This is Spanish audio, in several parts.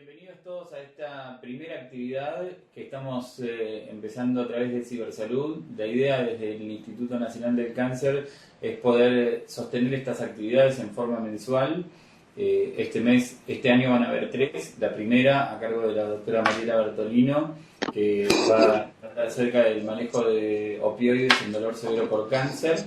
Bienvenidos todos a esta primera actividad que estamos empezando a través de Cibersalud. La idea desde el Instituto Nacional del Cáncer es poder sostener estas actividades en forma mensual. Este año van a haber 3. La primera a cargo de la doctora Mariela Bertolino, que va a tratar acerca del manejo de opioides en dolor severo por cáncer.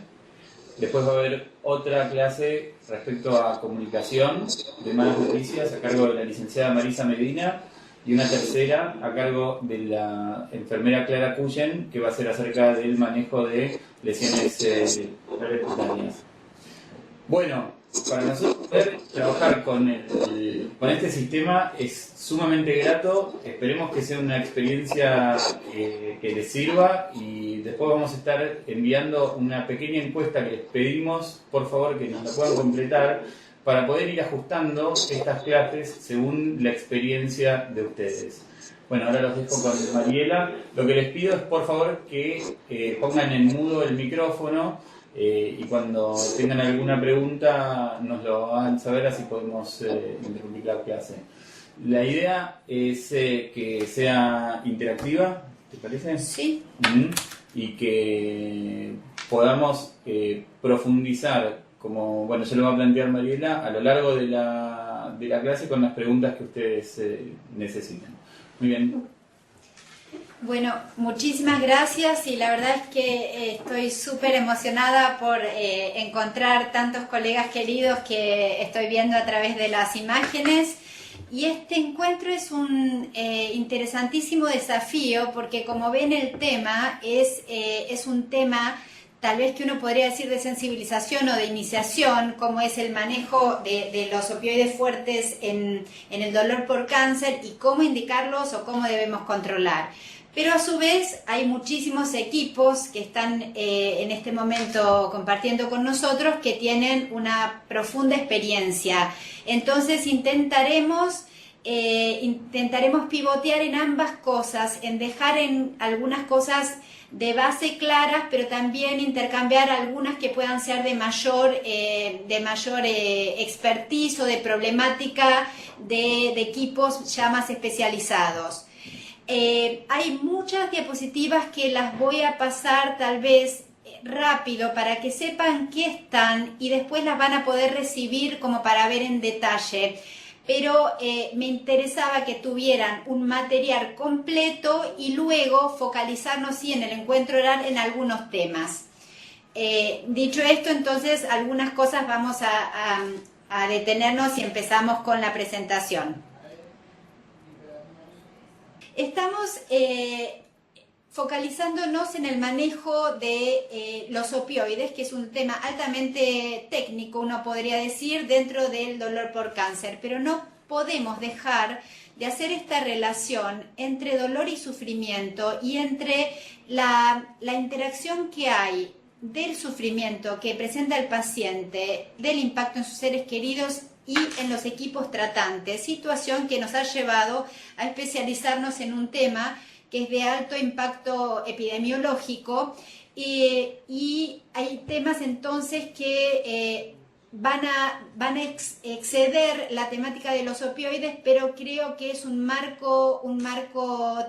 Después va a haber otra clase respecto a comunicación de malas noticias a cargo de la licenciada Marisa Medina, y una tercera a cargo de la enfermera Clara Cuyen, que va a ser acerca del manejo de lesiones cutáneas. Bueno, para nosotros poder trabajar con este sistema es sumamente grato. Esperemos que sea una experiencia que les sirva, y después vamos a estar enviando una pequeña encuesta que les pedimos, por favor, que nos la puedan completar para poder ir ajustando estas clases según la experiencia de ustedes. Bueno, ahora los dejo con Mariela. Lo que les pido es, por favor, que pongan en mudo el micrófono. Y cuando tengan alguna pregunta nos lo hagan saber, así podemos interrumpir la clase. La idea es que sea interactiva, ¿te parece? Sí. Y que podamos profundizar, como bueno, ya lo va a plantear Mariela, a lo largo de la clase con las preguntas que ustedes necesiten. Muy bien. Bueno, muchísimas gracias, y la verdad es que estoy súper emocionada por encontrar tantos colegas queridos que estoy viendo a través de las imágenes. Y este encuentro es un interesantísimo desafío, porque como ven, el tema es un tema tal vez que uno podría decir de sensibilización o de iniciación, como es el manejo de los opioides fuertes en el dolor por cáncer y cómo indicarlos o cómo debemos controlar. Pero a su vez hay muchísimos equipos que están en este momento compartiendo con nosotros, que tienen una profunda experiencia. Entonces intentaremos pivotear en ambas cosas, en dejar en algunas cosas de base claras, pero también intercambiar algunas que puedan ser de mayor expertise o de problemática de equipos ya más especializados. Hay muchas diapositivas que las voy a pasar tal vez rápido para que sepan qué están, y después las van a poder recibir como para ver en detalle. Pero me interesaba que tuvieran un material completo y luego focalizarnos en el encuentro oral en algunos temas. Dicho esto, entonces algunas cosas vamos a detenernos y empezamos con la presentación. Estamos focalizándonos en el manejo de los opioides, que es un tema altamente técnico, uno podría decir, dentro del dolor por cáncer, pero no podemos dejar de hacer esta relación entre dolor y sufrimiento, y entre la interacción que hay del sufrimiento que presenta el paciente, del impacto en sus seres queridos y en los equipos tratantes, situación que nos ha llevado a especializarnos en un tema que es de alto impacto epidemiológico, y hay temas entonces que van a exceder la temática de los opioides, pero creo que es un marco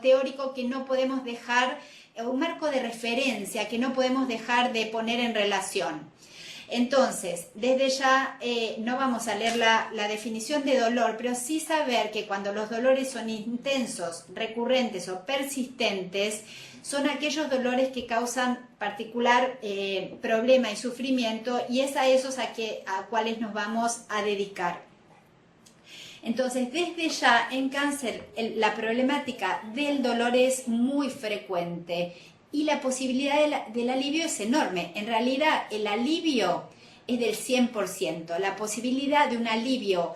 teórico que no podemos dejar, un marco de referencia que no podemos dejar de poner en relación. Entonces, desde ya no vamos a leer la definición de dolor, pero sí saber que cuando los dolores son intensos, recurrentes o persistentes, son aquellos dolores que causan particular problema y sufrimiento, y es a esos a cuales nos vamos a dedicar. Entonces, desde ya en cáncer la problemática del dolor es muy frecuente, y la posibilidad del alivio es enorme. En realidad, el alivio es del 100%. La posibilidad de un alivio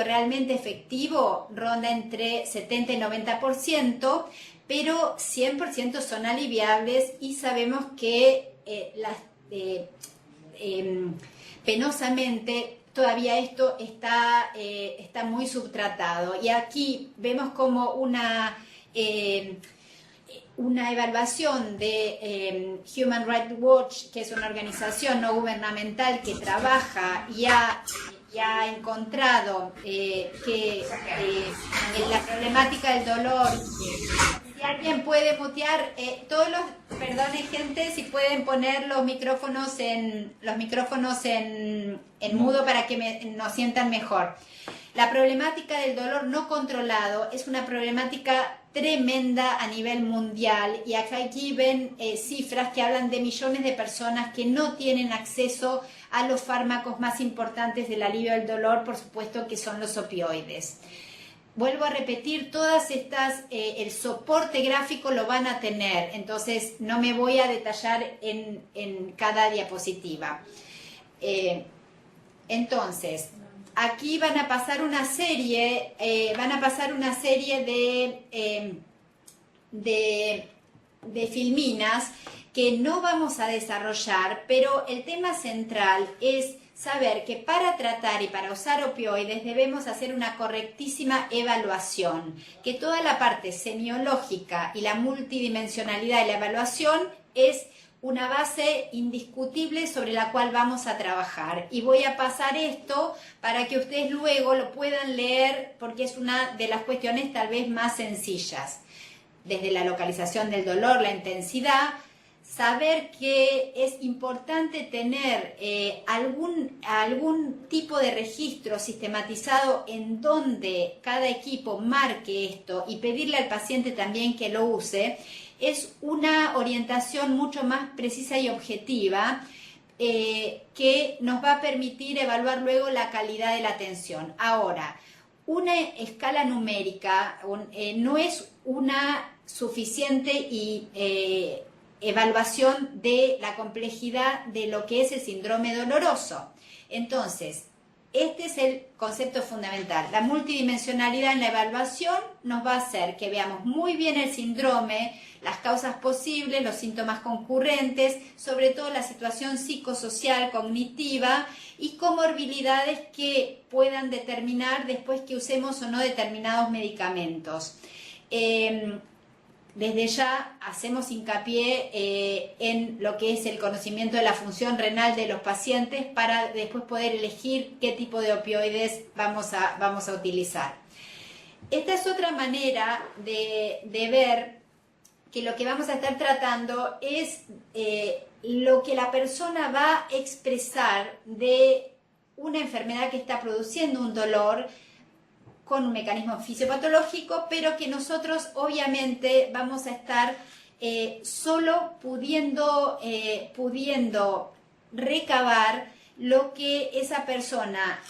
realmente efectivo ronda entre 70 y 90%, pero 100% son aliviables, y sabemos que penosamente todavía esto está muy subtratado. Y aquí vemos como una evaluación de Human Rights Watch, que es una organización no gubernamental que trabaja y ha y ha encontrado la problemática del dolor, si alguien puede mutear perdone gente, si pueden poner los micrófonos en mudo para que nos sientan mejor. La problemática del dolor no controlado es una problemática tremenda a nivel mundial, y aquí ven cifras que hablan de millones de personas que no tienen acceso a los fármacos más importantes del alivio del dolor, por supuesto que son los opioides. Vuelvo a repetir, todas estas, el soporte gráfico lo van a tener, entonces no me voy a detallar en cada diapositiva. Entonces, aquí van a pasar una serie de filminas que no vamos a desarrollar, pero el tema central es saber que para tratar y para usar opioides debemos hacer una correctísima evaluación, que toda la parte semiológica y la multidimensionalidad de la evaluación es una base indiscutible sobre la cual vamos a trabajar. Y voy a pasar esto para que ustedes luego lo puedan leer, porque es una de las cuestiones tal vez más sencillas. Desde la localización del dolor, la intensidad, saber que es importante tener algún tipo de registro sistematizado en donde cada equipo marque esto y pedirle al paciente también que lo use, es una orientación mucho más precisa y objetiva que nos va a permitir evaluar luego la calidad de la atención. Ahora, una escala numérica no es una suficiente evaluación de la complejidad de lo que es el síndrome doloroso. Entonces, este es el concepto fundamental. La multidimensionalidad en la evaluación nos va a hacer que veamos muy bien el síndrome, las causas posibles, los síntomas concurrentes, sobre todo la situación psicosocial, cognitiva y comorbilidades que puedan determinar después que usemos o no determinados medicamentos. Desde ya hacemos hincapié en lo que es el conocimiento de la función renal de los pacientes para después poder elegir qué tipo de opioides vamos a utilizar. Esta es otra manera de ver que lo que vamos a estar tratando es lo que la persona va a expresar de una enfermedad que está produciendo un dolor con un mecanismo fisiopatológico, pero que nosotros obviamente vamos a estar solo pudiendo recabar lo que esa persona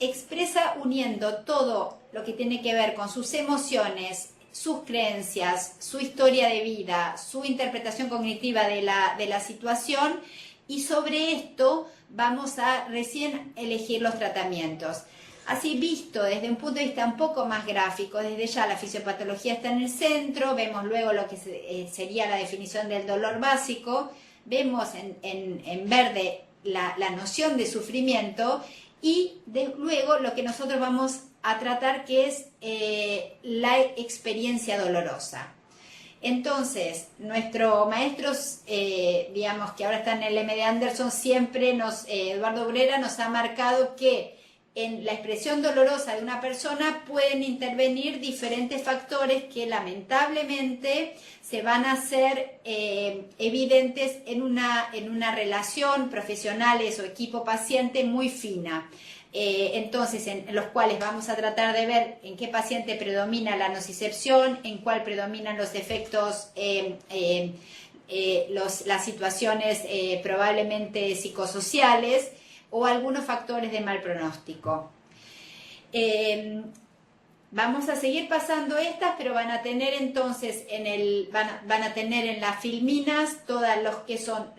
expresa, uniendo todo lo que tiene que ver con sus emociones, sus creencias, su historia de vida, su interpretación cognitiva de la situación, y sobre esto vamos a recién elegir los tratamientos. Así, visto desde un punto de vista un poco más gráfico, desde ya la fisiopatología está en el centro, vemos luego lo que sería la definición del dolor básico, vemos en verde la noción de sufrimiento y luego lo que nosotros vamos a tratar, que es la experiencia dolorosa. Entonces, nuestros maestros, digamos que ahora están en el M. de Anderson, siempre Eduardo Brera nos ha marcado que en la expresión dolorosa de una persona pueden intervenir diferentes factores que lamentablemente se van a hacer evidentes en una relación profesionales o equipo paciente muy fina. Entonces, en los cuales vamos a tratar de ver en qué paciente predomina la nocicepción, en cuál predominan los efectos, las situaciones probablemente psicosociales, o algunos factores de mal pronóstico. Vamos a seguir pasando estas, pero van a tener entonces van a tener en las filminas todas lo que son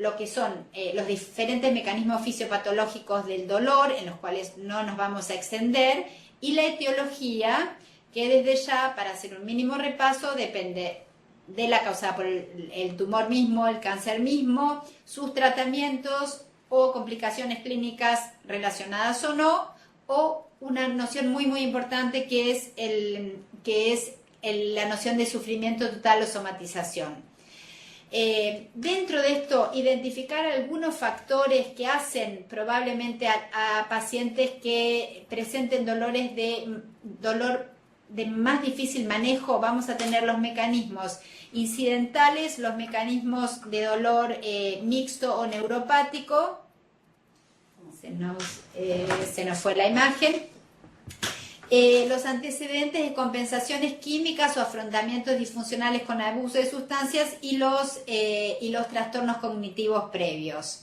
los diferentes mecanismos fisiopatológicos del dolor, en los cuales no nos vamos a extender, y la etiología, que desde ya, para hacer un mínimo repaso, depende de la causada por el tumor mismo, el cáncer mismo, sus tratamientos o complicaciones clínicas relacionadas o no, o una noción muy muy importante que es la noción de sufrimiento total o somatización. Dentro de esto, identificar algunos factores que hacen probablemente a pacientes que presenten dolor de más difícil manejo. Vamos a tener los mecanismos incidentales, los mecanismos de dolor mixto o neuropático. Se nos fue la imagen. Los antecedentes de compensaciones químicas o afrontamientos disfuncionales con abuso de sustancias y los trastornos cognitivos previos.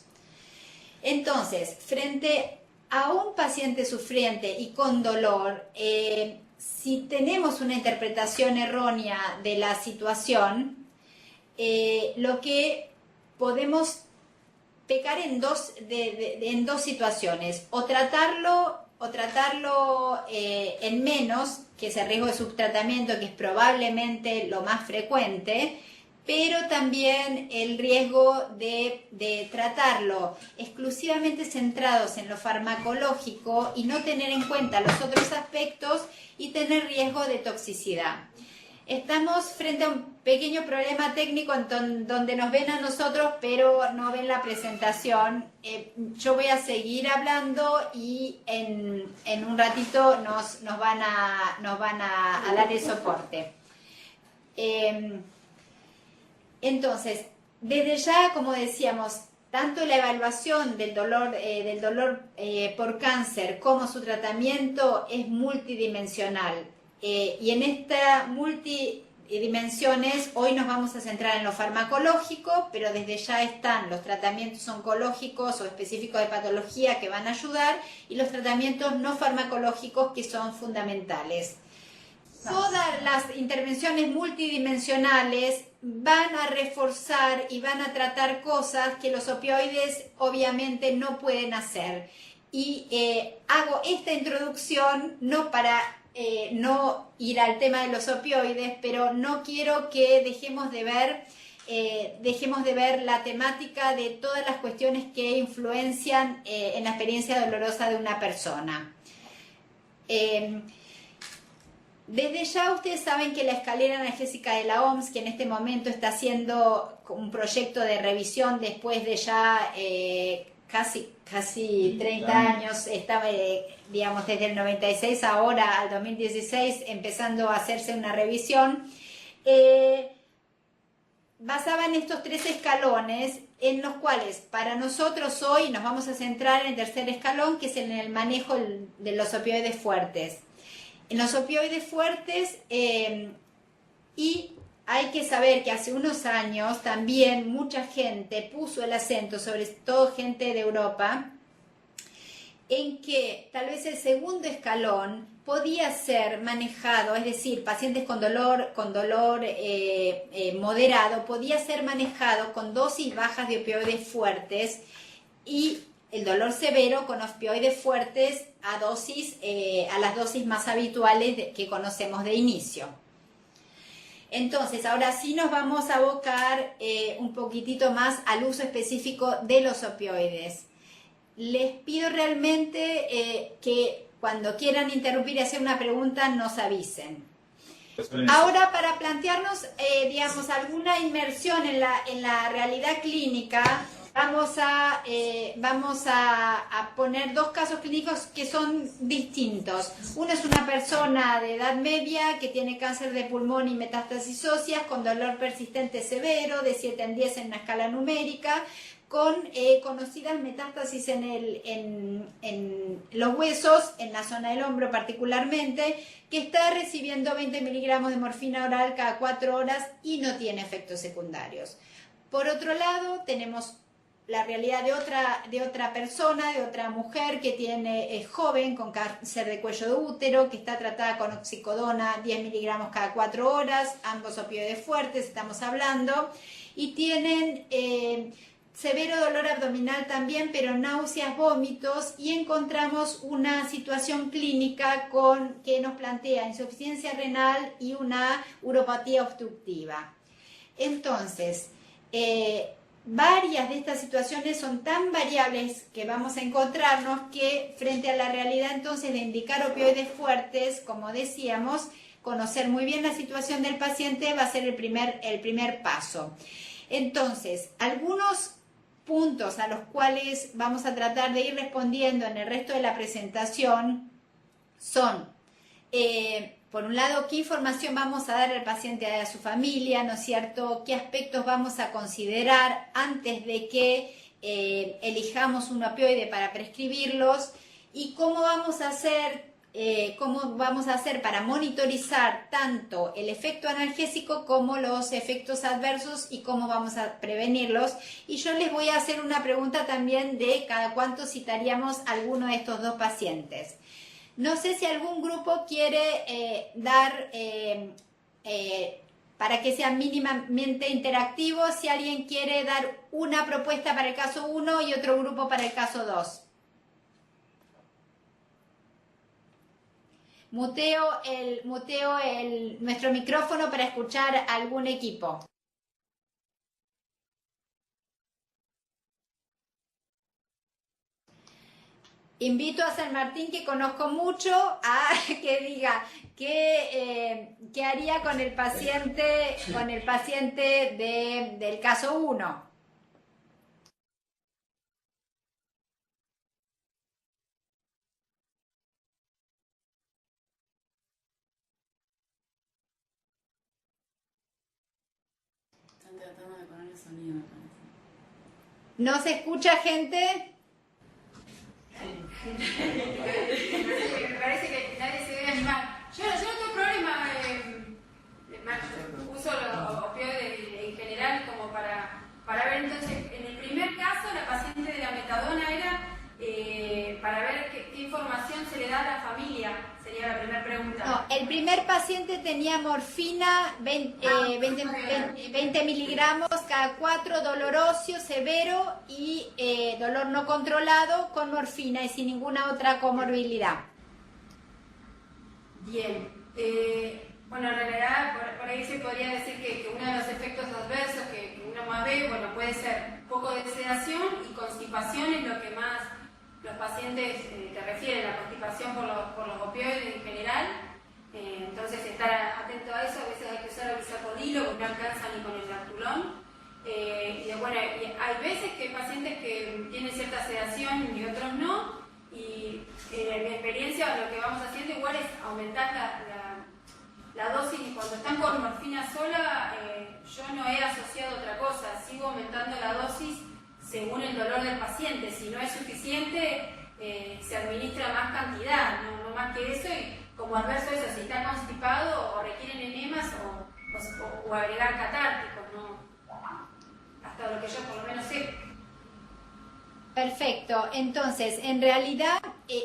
Entonces, frente a un paciente sufriente y con dolor, si tenemos una interpretación errónea de la situación, lo que podemos pecar en dos situaciones: o tratarlo en menos, que es el riesgo de subtratamiento, que es probablemente lo más frecuente, pero también el riesgo de tratarlo exclusivamente centrados en lo farmacológico y no tener en cuenta los otros aspectos y tener riesgo de toxicidad. Estamos frente a un pequeño problema técnico donde nos ven a nosotros, pero no ven la presentación. Yo voy a seguir hablando y en un ratito nos van a dar el soporte. Entonces, desde ya, como decíamos, tanto la evaluación del dolor por cáncer como su tratamiento es multidimensional. Y en esta multidimensiones hoy nos vamos a centrar en lo farmacológico, pero desde ya están los tratamientos oncológicos o específicos de patología que van a ayudar y los tratamientos no farmacológicos que son fundamentales. Todas las intervenciones multidimensionales van a reforzar y van a tratar cosas que los opioides obviamente no pueden hacer. Y hago esta introducción no para no ir al tema de los opioides, pero no quiero que dejemos de ver la temática de todas las cuestiones que influencian en la experiencia dolorosa de una persona. Desde ya ustedes saben que la escalera analgésica de la OMS, que en este momento está haciendo un proyecto de revisión después de ya casi 30 años, estaba, digamos, desde el 96 ahora al 2016, empezando a hacerse una revisión, basaba en estos 3 escalones, en los cuales para nosotros hoy nos vamos a centrar en el tercer escalón, que es en el manejo de los opioides fuertes. En los opioides fuertes, y hay que saber que hace unos años también mucha gente puso el acento, sobre todo gente de Europa, en que tal vez el segundo escalón podía ser manejado, es decir, pacientes con dolor moderado, podía ser manejado con dosis bajas de opioides fuertes y el dolor severo con opioides fuertes a las dosis más habituales que conocemos de inicio. Entonces, ahora sí nos vamos a abocar un poquitito más al uso específico de los opioides. Les pido realmente que cuando quieran interrumpir y hacer una pregunta nos avisen. Ahora, para plantearnos, digamos, alguna inmersión en la realidad clínica, vamos a poner 2 casos clínicos que son distintos. Uno es una persona de edad media que tiene cáncer de pulmón y metástasis óseas con dolor persistente severo de 7 en 10 en una escala numérica, con conocidas metástasis en los huesos, en la zona del hombro particularmente, que está recibiendo 20 miligramos de morfina oral cada 4 horas y no tiene efectos secundarios. Por otro lado, tenemos la realidad de otra persona, de otra mujer que es joven con cáncer de cuello de útero, que está tratada con oxicodona 10 miligramos cada 4 horas, ambos opioides fuertes estamos hablando, y tienen severo dolor abdominal también, pero náuseas, vómitos, y encontramos una situación clínica que nos plantea insuficiencia renal y una uropatía obstructiva. Entonces, varias de estas situaciones son tan variables que vamos a encontrarnos que frente a la realidad entonces de indicar opioides fuertes, como decíamos, conocer muy bien la situación del paciente va a ser el primer paso. Entonces, algunos puntos a los cuales vamos a tratar de ir respondiendo en el resto de la presentación son, por un lado, qué información vamos a dar al paciente y a su familia, ¿no es cierto? ¿Qué aspectos vamos a considerar antes de que elijamos un opioide para prescribirlos? ¿Y cómo vamos a hacer para monitorizar tanto el efecto analgésico como los efectos adversos y cómo vamos a prevenirlos? Y yo les voy a hacer una pregunta también de cada cuánto citaríamos a alguno de estos dos pacientes. No sé si algún grupo quiere dar, para que sea mínimamente interactivo, si alguien quiere dar una propuesta para el caso 1 y otro grupo para el caso 2. Muteo nuestro micrófono para escuchar a algún equipo. Invito a San Martín, que conozco mucho, a que diga qué haría con el paciente del caso 1. Están tratando de poner el sonido, me parece. ¿No se escucha, gente? Me parece que nadie se debe animar. Yo no tengo problema, uso los opioides en general como para ver. Entonces, en el primer caso, la paciente de la metadona era para ver qué información se le da a la familia, sería la primera pregunta. No, el primer paciente tenía morfina, 20 miligramos cada 4, dolor óseo severo y dolor no controlado con morfina y sin ninguna otra comorbilidad. Bien. Bueno, en realidad por ahí se podría decir que uno de los efectos adversos que uno más ve, bueno, puede ser un poco de sedación y constipación, es lo que más los pacientes te refieren, la constipación por los opioides en general. Entonces estar atento a eso, a veces hay que usar el bisacolilo porque no alcanza ni con el lactulón. Bueno, hay veces que hay pacientes que tienen cierta sedación y otros no, y en mi experiencia lo que vamos haciendo igual es aumentar la dosis, y cuando están con morfina sola yo no he asociado otra cosa, sigo aumentando la dosis según el dolor del paciente. Si no es suficiente, se administra más cantidad, no más que eso, y como adverso eso, si está constipado o requieren enemas o agregar catárticos, ¿no? Hasta lo que yo por lo menos sé. Perfecto, entonces en realidad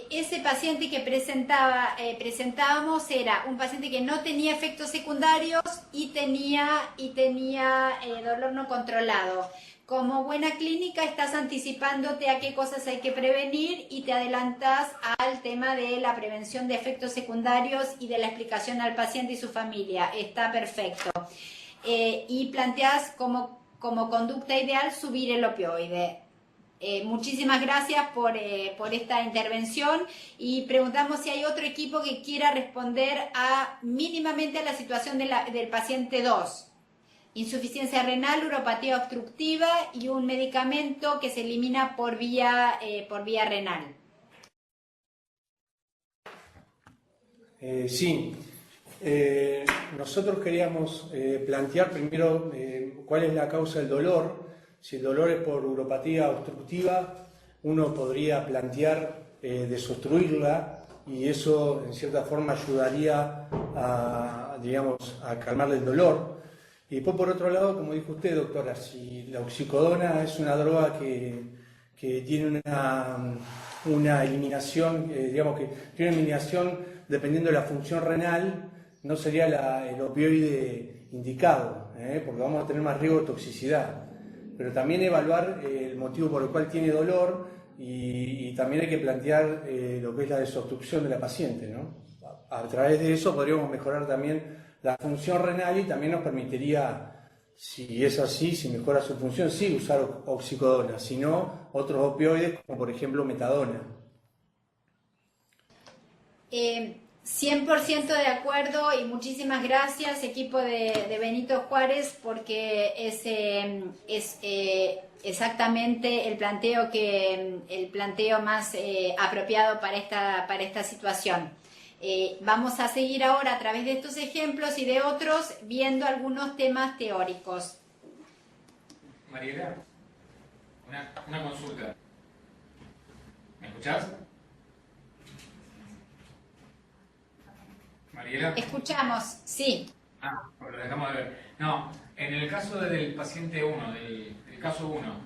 ese paciente que presentábamos era un paciente que no tenía efectos secundarios y tenía dolor no controlado. Como buena clínica estás anticipándote a qué cosas hay que prevenir y te adelantas al tema de la prevención de efectos secundarios y de la explicación al paciente y su familia. Está perfecto. Y planteas como conducta ideal subir el opioide. Muchísimas gracias por esta intervención, y preguntamos si hay otro equipo que quiera responder mínimamente a la situación del paciente 2. Insuficiencia renal, uropatía obstructiva y un medicamento que se elimina por vía renal. Sí. Nosotros queríamos plantear primero cuál es la causa del dolor. Si el dolor es por uropatía obstructiva, uno podría plantear desobstruirla, y eso en cierta forma ayudaría a calmarle el dolor. Y después, por otro lado, como dijo usted, doctora, si la oxicodona es una droga que tiene una eliminación, que tiene una eliminación dependiendo de la función renal, no sería el opioide indicado, porque vamos a tener más riesgo de toxicidad. Pero también evaluar el motivo por el cual tiene dolor, y también hay que plantear lo que es la desobstrucción de la paciente, ¿no? A través de eso podríamos mejorar también la función renal, y también nos permitiría, si es así, si mejora su función, sí usar oxicodona, si no, otros opioides como por ejemplo metadona. 100% de acuerdo y muchísimas gracias, equipo de Benito Juárez, porque es exactamente el planteo más apropiado para esta situación. Vamos a seguir ahora a través de estos ejemplos y de otros viendo algunos temas teóricos. Mariela, una consulta. ¿Me escuchás? Mariela. Escuchamos, sí. Lo dejamos de ver. No, en el caso del paciente 1, del caso 1,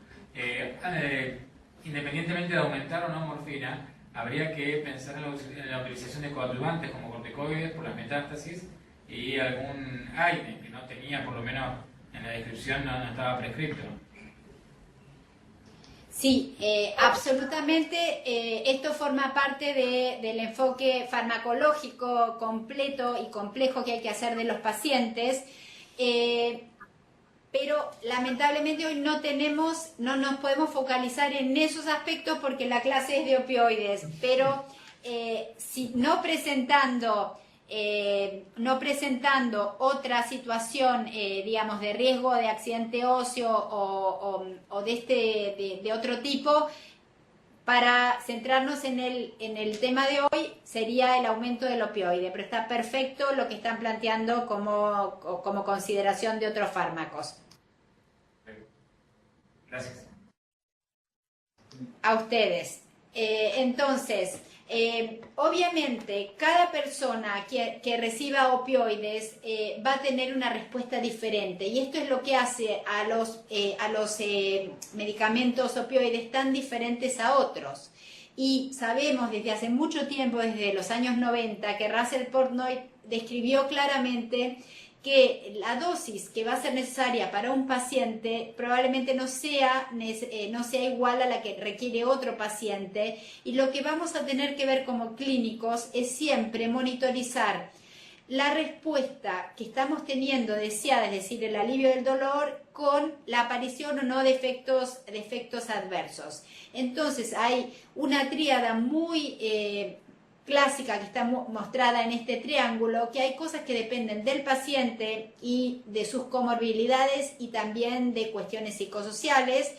independientemente de aumentar o no morfina, habría que pensar en la utilización de coadyuvantes como corticoides por las metástasis y algún AINE que no tenía, por lo menos en la descripción no estaba prescripto. Sí, absolutamente. Esto forma parte del enfoque farmacológico completo y complejo que hay que hacer de los pacientes, pero lamentablemente hoy no nos podemos focalizar en esos aspectos porque la clase es de opioides, pero si no presentando otra situación, digamos, de riesgo de accidente óseo o de otro tipo, para centrarnos en el tema de hoy sería el aumento del opioide, pero está perfecto lo que están planteando como consideración de otros fármacos. Gracias. A ustedes. Entonces, obviamente, cada persona que reciba opioides va a tener una respuesta diferente y esto es lo que hace a los medicamentos opioides tan diferentes a otros. Y sabemos desde hace mucho tiempo, desde los años 90, que Russell Portnoy describió claramente que la dosis que va a ser necesaria para un paciente probablemente no sea igual a la que requiere otro paciente, y lo que vamos a tener que ver como clínicos es siempre monitorizar la respuesta que estamos teniendo deseada, es decir, el alivio del dolor, con la aparición o no de efectos adversos. Entonces hay una tríada muy clásica que está mostrada en este triángulo, que hay cosas que dependen del paciente y de sus comorbilidades y también de cuestiones psicosociales,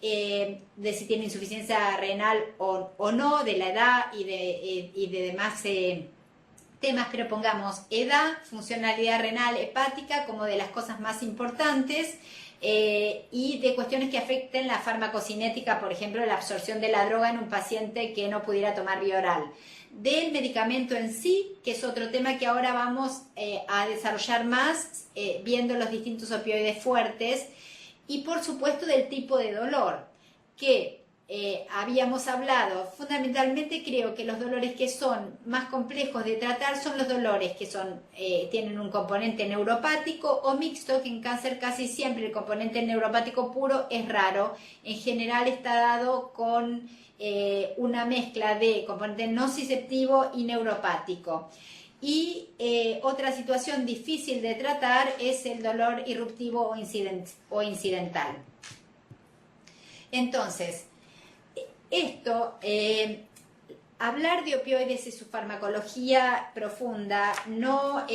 de si tiene insuficiencia renal o no, de la edad y de demás temas, pero pongamos edad, funcionalidad renal, hepática como de las cosas más importantes, y de cuestiones que afecten la farmacocinética, por ejemplo, la absorción de la droga en un paciente que no pudiera tomar vía oral. Del medicamento en sí, que es otro tema que ahora vamos a desarrollar más, viendo los distintos opioides fuertes, y por supuesto del tipo de dolor, que habíamos hablado. Fundamentalmente creo que los dolores que son más complejos de tratar son los dolores que tienen un componente neuropático o mixto, que en cáncer casi siempre el componente neuropático puro es raro. En general está dado con una mezcla de componente nociceptivo y neuropático. Y otra situación difícil de tratar es el dolor irruptivo o incidental. Entonces, hablar de opioides y su farmacología profunda no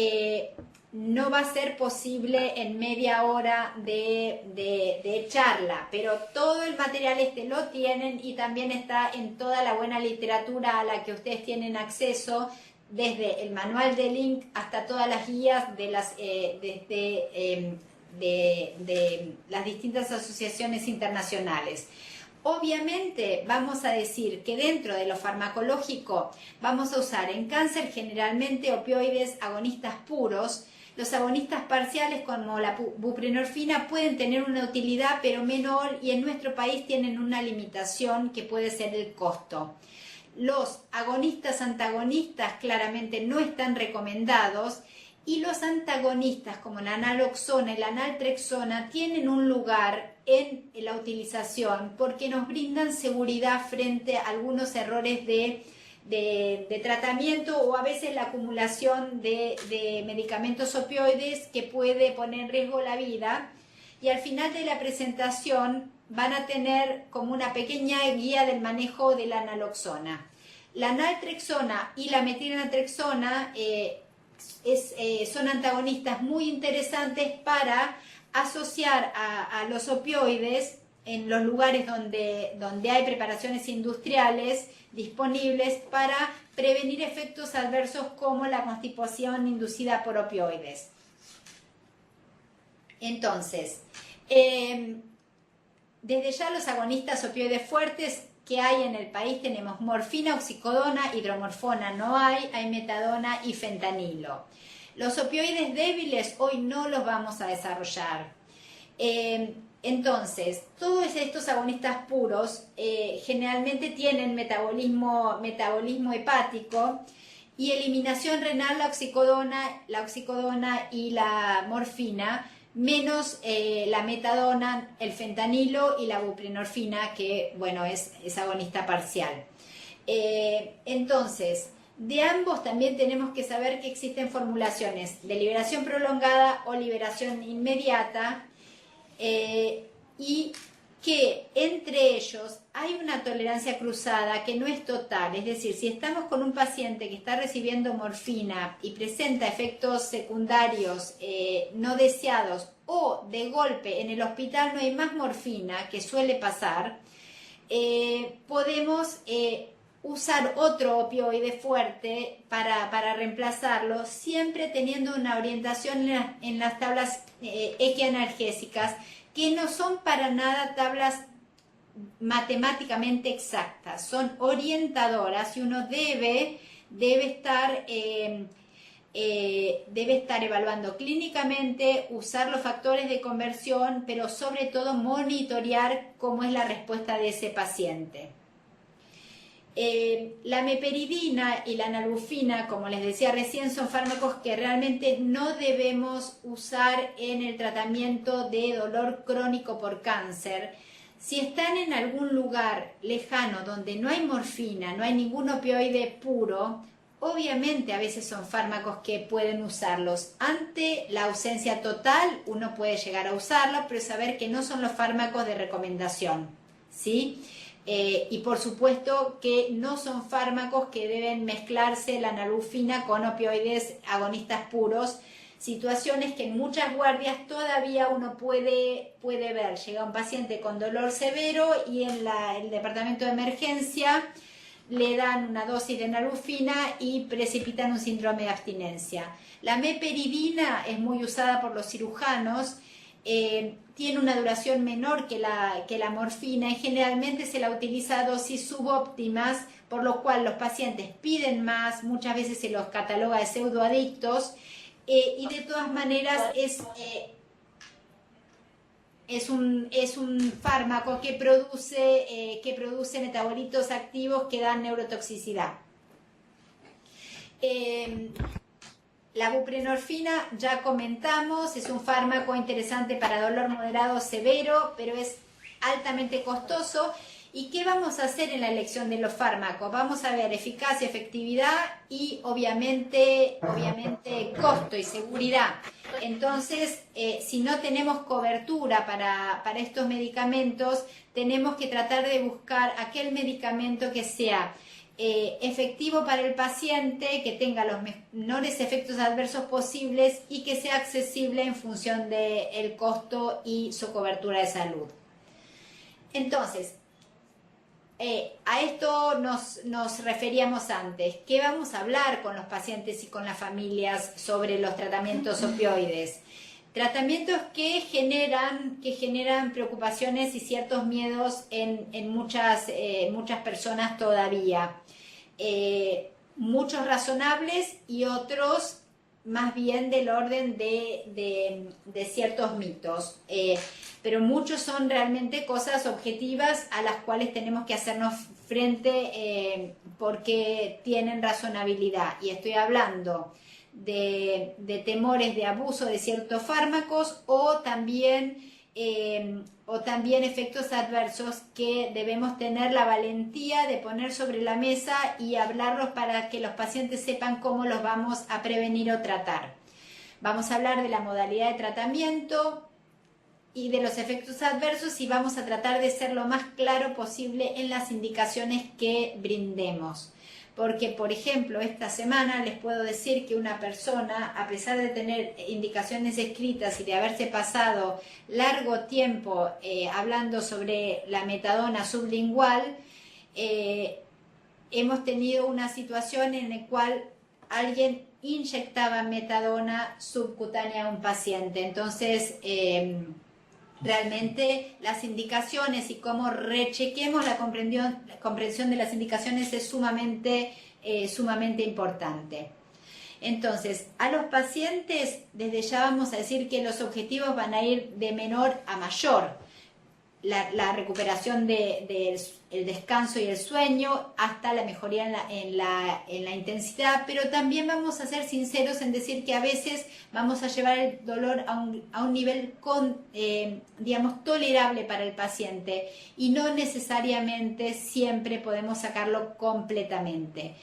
va a ser posible en media hora de charla, pero todo el material lo tienen y también está en toda la buena literatura a la que ustedes tienen acceso, desde el manual de Link hasta todas las guías de las distintas asociaciones internacionales. Obviamente vamos a decir que dentro de lo farmacológico vamos a usar en cáncer generalmente opioides agonistas puros. Los agonistas parciales como la buprenorfina pueden tener una utilidad pero menor, y en nuestro país tienen una limitación que puede ser el costo. Los agonistas antagonistas claramente no están recomendados, y los antagonistas como la naloxona y la naltrexona tienen un lugar en la utilización porque nos brindan seguridad frente a algunos errores de tratamiento, o a veces la acumulación de medicamentos opioides que puede poner en riesgo la vida. Y al final de la presentación van a tener como una pequeña guía del manejo de la naloxona. La naltrexona y la metilnaltrexona son antagonistas muy interesantes para asociar a los opioides en los lugares donde hay preparaciones industriales disponibles para prevenir efectos adversos como la constipación inducida por opioides. Entonces, desde ya los agonistas opioides fuertes que hay en el país tenemos morfina, oxicodona, hidromorfona no hay metadona y fentanilo. Los opioides débiles hoy no los vamos a desarrollar. Entonces, todos estos agonistas puros generalmente tienen metabolismo hepático y eliminación renal, la oxicodona y la morfina, menos la metadona, el fentanilo y la buprenorfina, que bueno, es agonista parcial. Entonces, de ambos también tenemos que saber que existen formulaciones de liberación prolongada o liberación inmediata, y que entre ellos hay una tolerancia cruzada que no es total. Es decir, si estamos con un paciente que está recibiendo morfina y presenta efectos secundarios no deseados, o de golpe en el hospital no hay más morfina, que suele pasar, podemos usar otro opioide fuerte para reemplazarlo, siempre teniendo una orientación en las tablas equianalgésicas, que no son para nada tablas matemáticamente exactas, son orientadoras, y uno debe estar evaluando clínicamente, usar los factores de conversión, pero sobre todo monitorear cómo es la respuesta de ese paciente. La meperidina y la nalbufina, como les decía recién, son fármacos que realmente no debemos usar en el tratamiento de dolor crónico por cáncer. Si están en algún lugar lejano donde no hay morfina, no hay ningún opioide puro, obviamente a veces son fármacos que pueden usarlos. Ante la ausencia total, uno puede llegar a usarlos, pero saber que no son los fármacos de recomendación, ¿sí? Y por supuesto que no son fármacos que deben mezclarse la nalbufina con opioides agonistas puros, situaciones que en muchas guardias todavía uno puede ver. Llega un paciente con dolor severo y en el departamento de emergencia le dan una dosis de nalbufina y precipitan un síndrome de abstinencia. La meperidina es muy usada por los cirujanos, tiene una duración menor que la morfina y generalmente se la utiliza a dosis subóptimas, por lo cual los pacientes piden más, muchas veces se los cataloga de pseudoadictos, y de todas maneras es un fármaco que produce metabolitos activos que dan neurotoxicidad. La buprenorfina, ya comentamos, es un fármaco interesante para dolor moderado o severo, pero es altamente costoso. ¿Y qué vamos a hacer en la elección de los fármacos? Vamos a ver eficacia, efectividad y obviamente costo y seguridad. Entonces, si no tenemos cobertura para estos medicamentos, tenemos que tratar de buscar aquel medicamento que sea efectivo para el paciente, que tenga los menores efectos adversos posibles y que sea accesible en función del costo y su cobertura de salud. Entonces, a esto nos referíamos antes. ¿Qué vamos a hablar con los pacientes y con las familias sobre los tratamientos opioides? Tratamientos que generan preocupaciones y ciertos miedos en muchas personas todavía. Muchos razonables y otros más bien del orden de ciertos mitos. Pero muchos son realmente cosas objetivas a las cuales tenemos que hacernos frente porque tienen razonabilidad. Y estoy hablando de temores de abuso de ciertos fármacos o también efectos adversos que debemos tener la valentía de poner sobre la mesa y hablarlos para que los pacientes sepan cómo los vamos a prevenir o tratar. Vamos a hablar de la modalidad de tratamiento y de los efectos adversos, y vamos a tratar de ser lo más claro posible en las indicaciones que brindemos. porque, por ejemplo, esta semana les puedo decir que una persona, a pesar de tener indicaciones escritas y de haberse pasado largo tiempo hablando sobre la metadona sublingual, hemos tenido una situación en la cual alguien inyectaba metadona subcutánea a un paciente. Entonces, realmente las indicaciones y cómo rechequemos la comprensión de las indicaciones es sumamente importante. Entonces, a los pacientes desde ya vamos a decir que los objetivos van a ir de menor a mayor. La recuperación del descanso y el sueño hasta la mejoría en la intensidad, pero también vamos a ser sinceros en decir que a veces vamos a llevar el dolor a un nivel digamos, tolerable para el paciente y no necesariamente siempre podemos sacarlo completamente.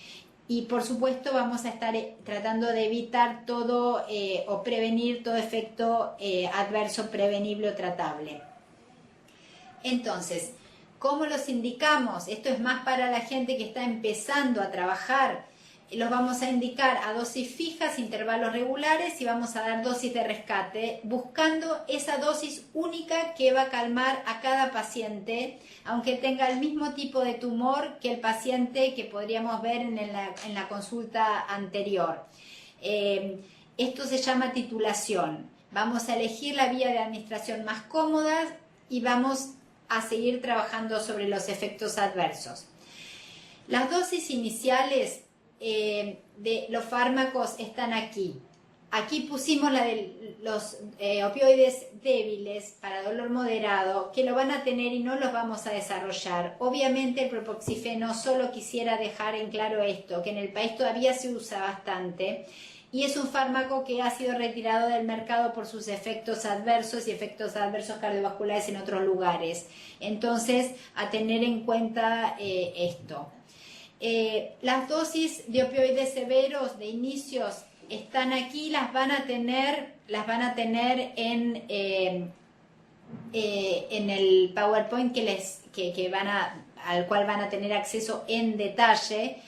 Y por supuesto vamos a estar tratando de evitar todo o prevenir todo efecto adverso prevenible o tratable. Entonces, ¿cómo los indicamos? Esto es más para la gente que está empezando a trabajar. Los vamos a indicar a dosis fijas, intervalos regulares y vamos a dar dosis de rescate, buscando esa dosis única que va a calmar a cada paciente, aunque tenga el mismo tipo de tumor que el paciente que podríamos ver en la consulta anterior. Esto se llama titulación. Vamos a elegir la vía de administración más cómoda y vamos a seguir trabajando sobre los efectos adversos. Las dosis iniciales de los fármacos están aquí. Aquí pusimos la de los opioides débiles para dolor moderado, que lo van a tener y no los vamos a desarrollar. Obviamente el propoxifeno, solo quisiera dejar en claro esto, que en el país todavía se usa bastante, y es un fármaco que ha sido retirado del mercado por sus efectos adversos y efectos adversos cardiovasculares en otros lugares. Entonces, a tener en cuenta esto. Las dosis de opioides severos de inicios están aquí, las van a tener en el PowerPoint al cual van a tener acceso en detalle,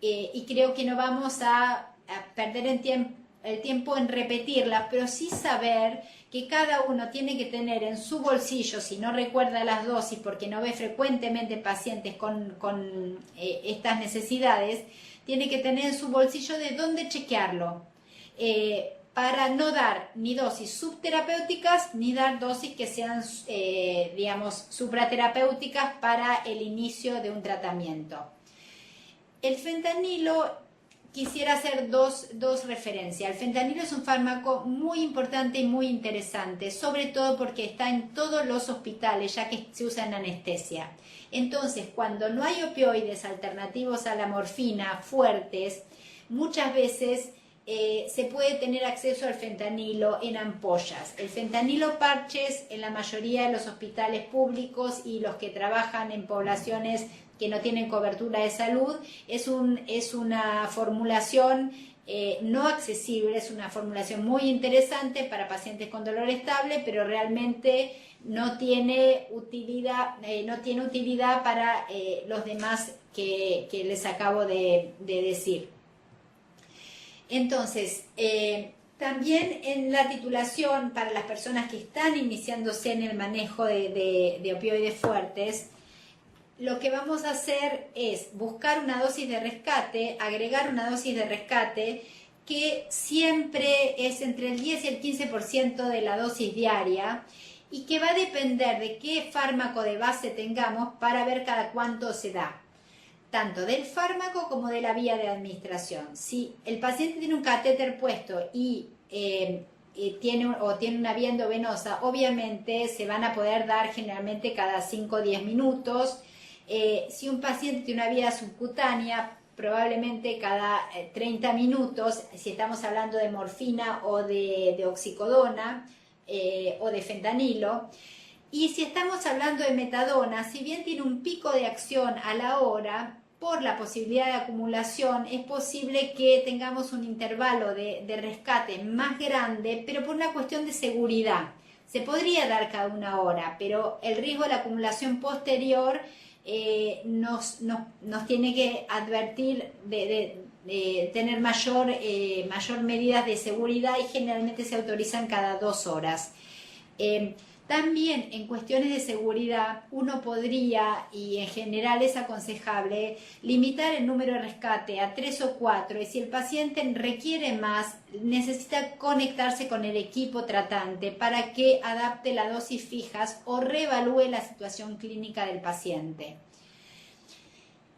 y creo que no vamos a perder el tiempo en repetirlas, pero sí saber que cada uno tiene que tener en su bolsillo, si no recuerda las dosis porque no ve frecuentemente pacientes con estas necesidades, tiene que tener en su bolsillo de dónde chequearlo, para no dar ni dosis subterapéuticas ni dar dosis que sean, digamos, supraterapéuticas para el inicio de un tratamiento. El fentanilo, quisiera hacer dos referencias. El fentanilo es un fármaco muy importante y muy interesante, sobre todo porque está en todos los hospitales, ya que se usa en anestesia. Entonces, cuando no hay opioides alternativos a la morfina fuertes, muchas veces se puede tener acceso al fentanilo en ampollas. El fentanilo parches en la mayoría de los hospitales públicos y los que trabajan en poblaciones que no tienen cobertura de salud, es una formulación no accesible, es una formulación muy interesante para pacientes con dolor estable, pero realmente no tiene utilidad para los demás que les acabo de decir. Entonces, también en la titulación para las personas que están iniciándose en el manejo de opioides fuertes, lo que vamos a hacer es buscar una dosis de rescate, agregar una dosis de rescate que siempre es entre el 10 y el 15% de la dosis diaria y que va a depender de qué fármaco de base tengamos para ver cada cuánto se da, tanto del fármaco como de la vía de administración. Si el paciente tiene un catéter puesto y tiene una vía endovenosa, obviamente se van a poder dar generalmente cada 5 o 10 minutos. Si un paciente tiene una vía subcutánea, probablemente cada 30 minutos, si estamos hablando de morfina o de oxicodona o de fentanilo. Y si estamos hablando de metadona, si bien tiene un pico de acción a la hora, por la posibilidad de acumulación, es posible que tengamos un intervalo de rescate más grande, pero por una cuestión de seguridad. Se podría dar cada una hora, pero el riesgo de la acumulación posterior nos tiene que advertir de tener mayor medidas de seguridad y generalmente se autorizan cada 2 horas. También en cuestiones de seguridad uno podría, y en general es aconsejable, limitar el número de rescate a 3 o 4 y si el paciente requiere más, necesita conectarse con el equipo tratante para que adapte las dosis fijas o reevalúe la situación clínica del paciente.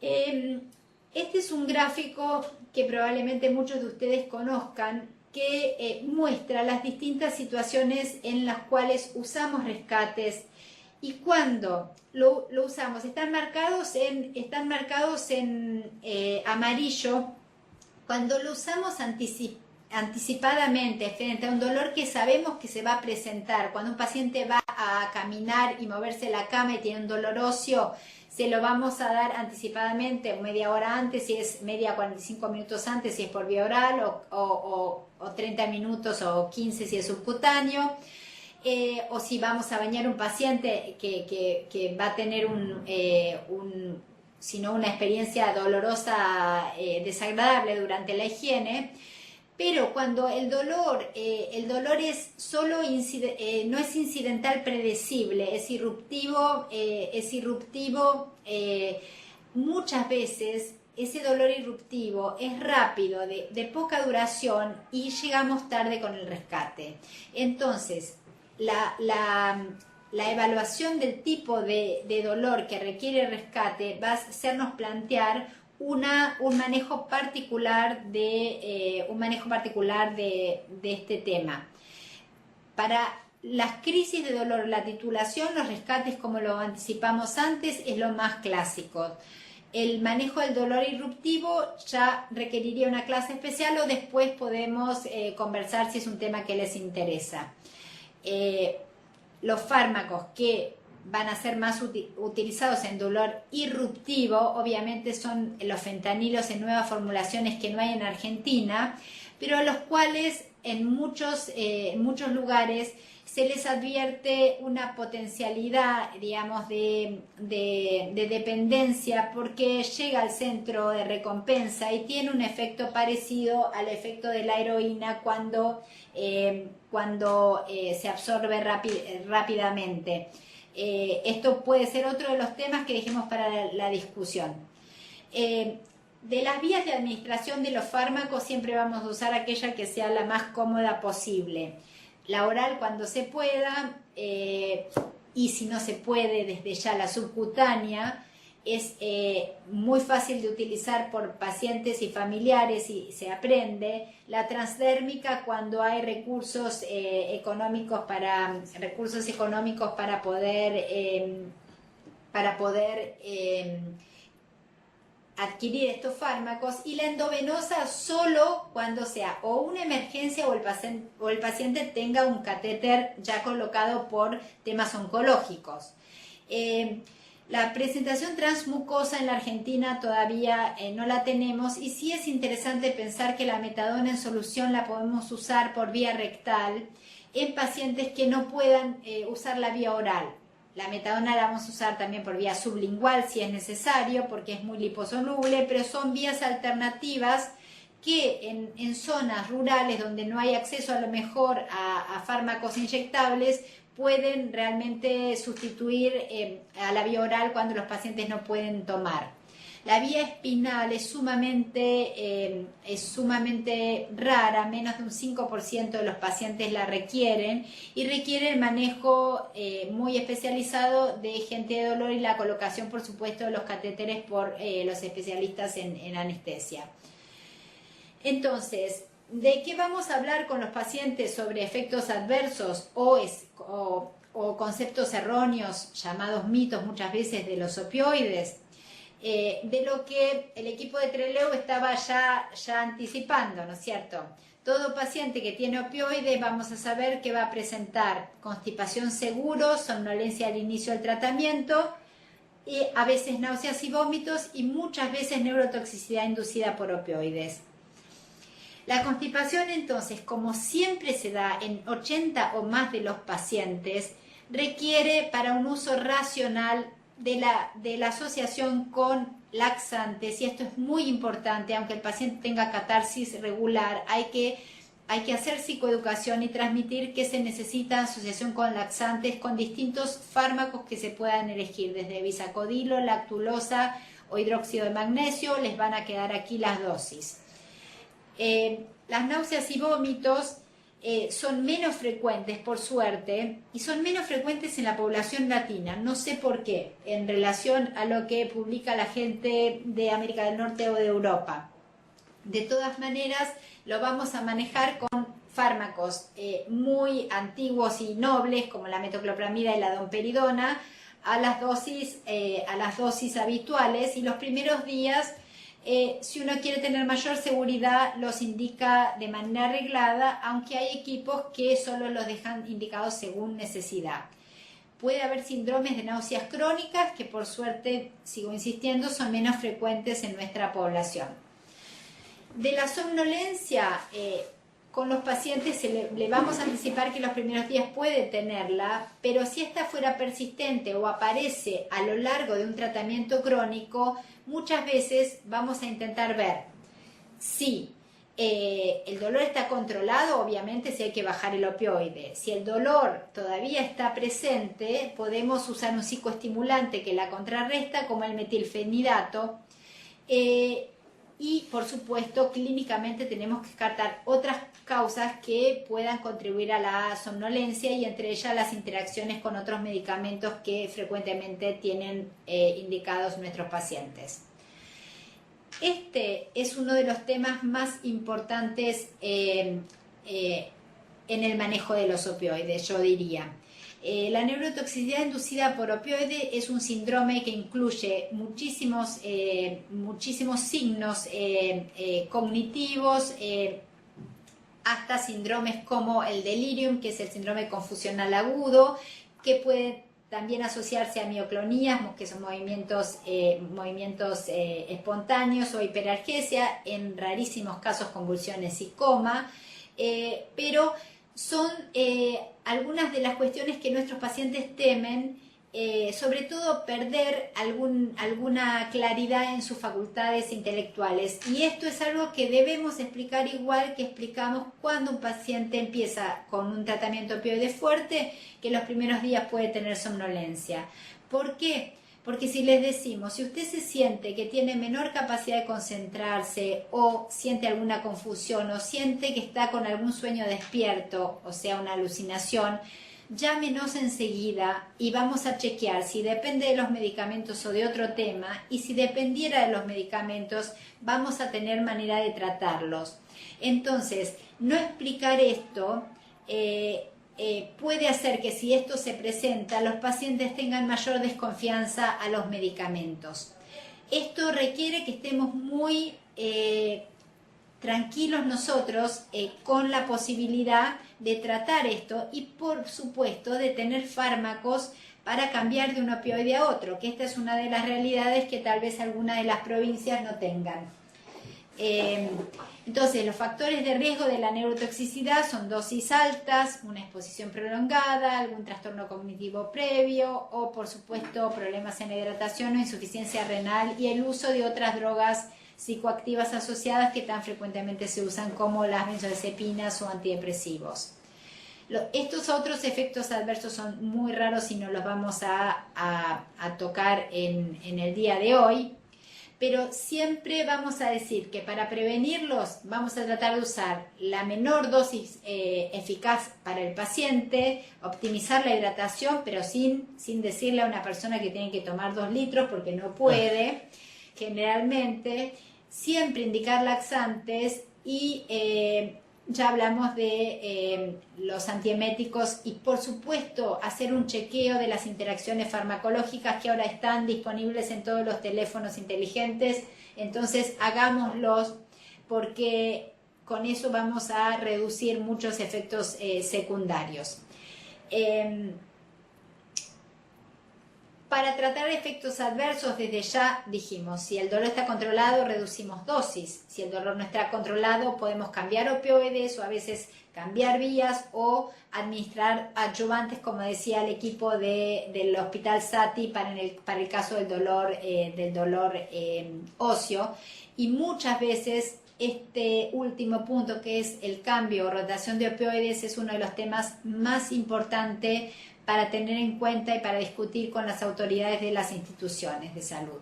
Este es un gráfico que probablemente muchos de ustedes conozcan, que muestra las distintas situaciones en las cuales usamos rescates y cuando lo usamos. Están marcados en amarillo cuando lo usamos anticipadamente frente a un dolor que sabemos que se va a presentar. Cuando un paciente va a caminar y moverse de la cama y tiene un dolor óseo, se lo vamos a dar anticipadamente, media hora antes, si es 45 minutos antes, si es por vía oral, o 30 minutos o 15 si es subcutáneo, o si vamos a bañar un paciente que va a tener sino una experiencia dolorosa, desagradable durante la higiene. Pero cuando el dolor es solo no es incidental predecible, es irruptivo, muchas veces ese dolor irruptivo es rápido, de poca duración y llegamos tarde con el rescate. Entonces, la evaluación del tipo de dolor que requiere rescate va a hacernos plantear un manejo particular de este tema. Para las crisis de dolor, la titulación, los rescates, como lo anticipamos antes, es lo más clásico. El manejo del dolor irruptivo ya requeriría una clase especial o después podemos conversar si es un tema que les interesa. Los fármacos que van a ser más utilizados en dolor irruptivo, obviamente son los fentanilos en nuevas formulaciones que no hay en Argentina, pero a los cuales en muchos lugares se les advierte una potencialidad, digamos, de dependencia porque llega al centro de recompensa y tiene un efecto parecido al efecto de la heroína cuando se absorbe rápidamente. Esto puede ser otro de los temas que dejemos para la discusión. De las vías de administración de los fármacos siempre vamos a usar aquella que sea la más cómoda posible. La oral cuando se pueda y si no se puede desde ya la subcutánea. Es muy fácil de utilizar por pacientes y familiares y se aprende. La transdérmica cuando hay recursos económicos para poder adquirir estos fármacos, y la endovenosa solo cuando sea o una emergencia o el paciente tenga un catéter ya colocado por temas oncológicos. La presentación transmucosa en la Argentina todavía no la tenemos y sí es interesante pensar que la metadona en solución la podemos usar por vía rectal en pacientes que no puedan usar la vía oral. La metadona la vamos a usar también por vía sublingual si es necesario porque es muy liposoluble, pero son vías alternativas que en zonas rurales donde no hay acceso a lo mejor a fármacos inyectables pueden realmente sustituir a la vía oral cuando los pacientes no pueden tomar. La vía espinal es sumamente rara, menos de un 5% de los pacientes la requieren y requiere el manejo muy especializado de gente de dolor y la colocación, por supuesto, de los catéteres por los especialistas en anestesia. Entonces, ¿de qué vamos a hablar con los pacientes sobre efectos adversos o conceptos erróneos, llamados mitos muchas veces de los opioides? De lo que el equipo de Trelew estaba ya anticipando, ¿no es cierto? Todo paciente que tiene opioides vamos a saber que va a presentar constipación seguro, somnolencia al inicio del tratamiento, y a veces náuseas y vómitos y muchas veces neurotoxicidad inducida por opioides. La constipación, entonces, como siempre se da en 80 o más de los pacientes, requiere para un uso racional de la asociación con laxantes, y esto es muy importante, aunque el paciente tenga catarsis regular, hay que hacer psicoeducación y transmitir que se necesita asociación con laxantes, con distintos fármacos que se puedan elegir, desde bisacodilo, lactulosa o hidróxido de magnesio. Les van a quedar aquí las dosis. Las náuseas y vómitos son menos frecuentes, por suerte, y son menos frecuentes en la población latina. No sé por qué, en relación a lo que publica la gente de América del Norte o de Europa. De todas maneras, lo vamos a manejar con fármacos muy antiguos y nobles, como la metoclopramida y la domperidona, a las dosis habituales, y los primeros días, si uno quiere tener mayor seguridad, los indica de manera arreglada, aunque hay equipos que solo los dejan indicados según necesidad. Puede haber síndromes de náuseas crónicas que, por suerte, sigo insistiendo, son menos frecuentes en nuestra población. De la somnolencia, con los pacientes le vamos a anticipar que los primeros días puede tenerla, pero si esta fuera persistente o aparece a lo largo de un tratamiento crónico, muchas veces vamos a intentar ver si el dolor está controlado. Obviamente, si hay que bajar el opioide. Si el dolor todavía está presente, podemos usar un psicoestimulante que la contrarresta, como el metilfenidato. Y, por supuesto, clínicamente tenemos que descartar otras causas que puedan contribuir a la somnolencia, y entre ellas las interacciones con otros medicamentos que frecuentemente tienen indicados nuestros pacientes. Este es uno de los temas más importantes en el manejo de los opioides, yo diría. La neurotoxicidad inducida por opioide es un síndrome que incluye muchísimos signos cognitivos, hasta síndromes como el delirium, que es el síndrome confusional agudo, que puede también asociarse a mioclonías, que son movimientos espontáneos, o hiperalgesia, en rarísimos casos convulsiones y coma, pero son algunas de las cuestiones que nuestros pacientes temen, sobre todo perder alguna claridad en sus facultades intelectuales. Y esto es algo que debemos explicar, igual que explicamos cuando un paciente empieza con un tratamiento opioide fuerte, que los primeros días puede tener somnolencia. ¿Por qué? Porque si les decimos, si usted se siente que tiene menor capacidad de concentrarse, o siente alguna confusión, o siente que está con algún sueño despierto, o sea, una alucinación, llámenos enseguida y vamos a chequear si depende de los medicamentos o de otro tema, y si dependiera de los medicamentos, vamos a tener manera de tratarlos. Entonces, no explicar esto puede hacer que, si esto se presenta, los pacientes tengan mayor desconfianza a los medicamentos. Esto requiere que estemos muy tranquilos nosotros con la posibilidad de tratar esto, y por supuesto de tener fármacos para cambiar de un opioide a otro, que esta es una de las realidades que tal vez algunas de las provincias no tengan. Entonces, los factores de riesgo de la neurotoxicidad son dosis altas, una exposición prolongada, algún trastorno cognitivo previo, o por supuesto problemas en la hidratación o insuficiencia renal, y el uso de otras drogas psicoactivas asociadas que tan frecuentemente se usan, como las benzodiazepinas o antidepresivos. Estos otros efectos adversos son muy raros y no los vamos a tocar en el día de hoy, pero siempre vamos a decir que para prevenirlos vamos a tratar de usar la menor dosis eficaz para el paciente, optimizar la hidratación, pero sin decirle a una persona que tiene que tomar 2 litros, porque no puede, generalmente. Siempre indicar laxantes, y ya hablamos de los antieméticos, y por supuesto hacer un chequeo de las interacciones farmacológicas que ahora están disponibles en todos los teléfonos inteligentes. Entonces hagámoslos, porque con eso vamos a reducir muchos efectos secundarios. Para tratar efectos adversos, desde ya dijimos, si el dolor está controlado, reducimos dosis. Si el dolor no está controlado, podemos cambiar opioides o a veces cambiar vías o administrar adyuvantes, como decía el equipo del Hospital Sati para el caso del dolor óseo. Y muchas veces este último punto, que es el cambio o rotación de opioides, es uno de los temas más importantes para tener en cuenta y para discutir con las autoridades de las instituciones de salud.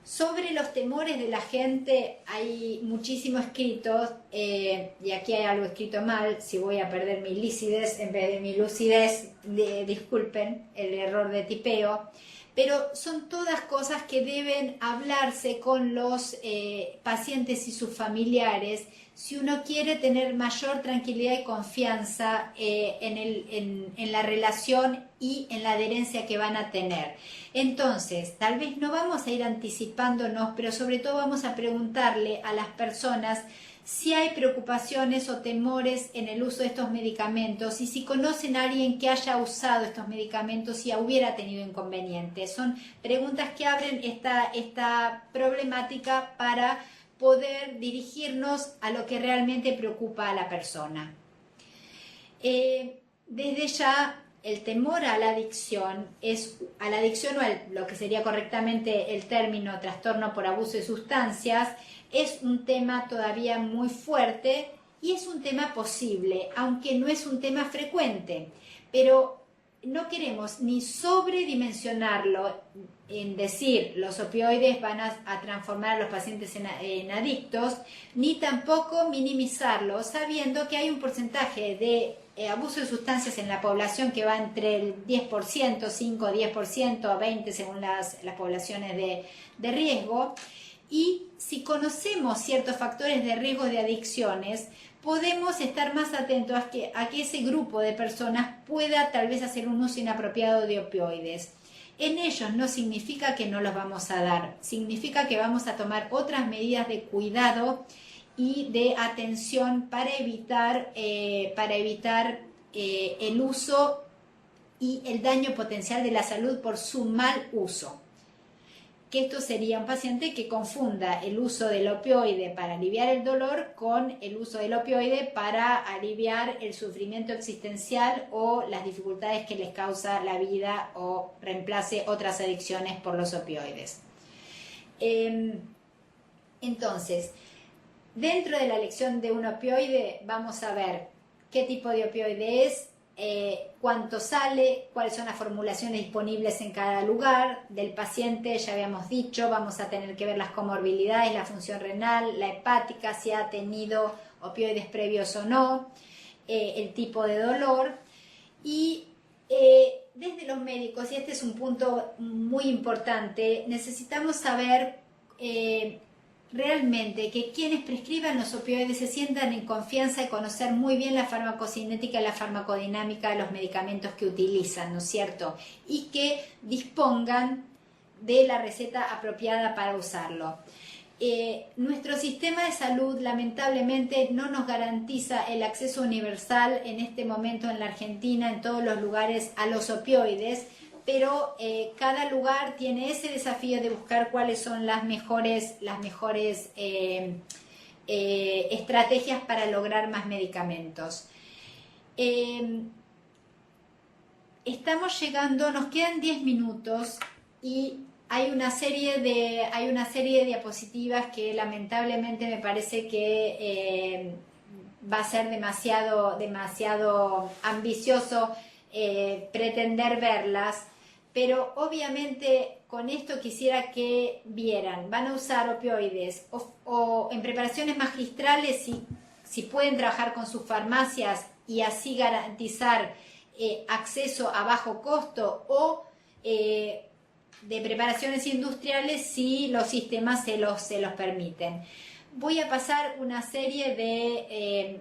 Sobre los temores de la gente hay muchísimo escrito, y aquí hay algo escrito mal, si voy a perder mi lucidez en vez de mi lucidez, disculpen el error de tipeo, pero son todas cosas que deben hablarse con los pacientes y sus familiares si uno quiere tener mayor tranquilidad y confianza en la relación y en la adherencia que van a tener. Entonces, tal vez no vamos a ir anticipándonos, pero sobre todo vamos a preguntarle a las personas si hay preocupaciones o temores en el uso de estos medicamentos y si conocen a alguien que haya usado estos medicamentos y hubiera tenido inconvenientes. Son preguntas que abren esta problemática para poder dirigirnos a lo que realmente preocupa a la persona. Desde ya, el temor a la adicción o lo que sería correctamente el término trastorno por abuso de sustancias, es un tema todavía muy fuerte y es un tema posible, aunque no es un tema frecuente, pero no queremos ni sobredimensionarlo en decir los opioides van a transformar a los pacientes en adictos, ni tampoco minimizarlo, sabiendo que hay un porcentaje de abuso de sustancias en la población que va entre el 10%, 5, 10%, a 20% según las poblaciones de riesgo. Y si conocemos ciertos factores de riesgo de adicciones, podemos estar más atentos a que ese grupo de personas pueda tal vez hacer un uso inapropiado de opioides. En ellos no significa que no los vamos a dar, significa que vamos a tomar otras medidas de cuidado y de atención para evitar el uso y el daño potencial de la salud por su mal uso. Que esto sería un paciente que confunda el uso del opioide para aliviar el dolor con el uso del opioide para aliviar el sufrimiento existencial o las dificultades que les causa la vida o reemplace otras adicciones por los opioides. Entonces, dentro de la elección de un opioide vamos a ver qué tipo de opioide es, cuánto sale, cuáles son las formulaciones disponibles en cada lugar del paciente. Ya habíamos dicho, vamos a tener que ver las comorbilidades, la función renal, la hepática, si ha tenido opioides previos o no, el tipo de dolor. Y desde los médicos, y este es un punto muy importante, necesitamos saber realmente que quienes prescriban los opioides se sientan en confianza y conocer muy bien la farmacocinética y la farmacodinámica de los medicamentos que utilizan, ¿no es cierto? Y que dispongan de la receta apropiada para usarlo. Nuestro sistema de salud lamentablemente no nos garantiza el acceso universal en este momento en la Argentina, en todos los lugares, a los opioides, pero cada lugar tiene ese desafío de buscar cuáles son las mejores estrategias para lograr más medicamentos. Estamos llegando, nos quedan 10 minutos y hay una serie de diapositivas que lamentablemente me parece que va a ser demasiado ambicioso pretender verlas. Pero obviamente con esto quisiera que vieran, van a usar opioides o en preparaciones magistrales si pueden trabajar con sus farmacias y así garantizar acceso a bajo costo, o de preparaciones industriales si los sistemas se los permiten. Voy a pasar una serie de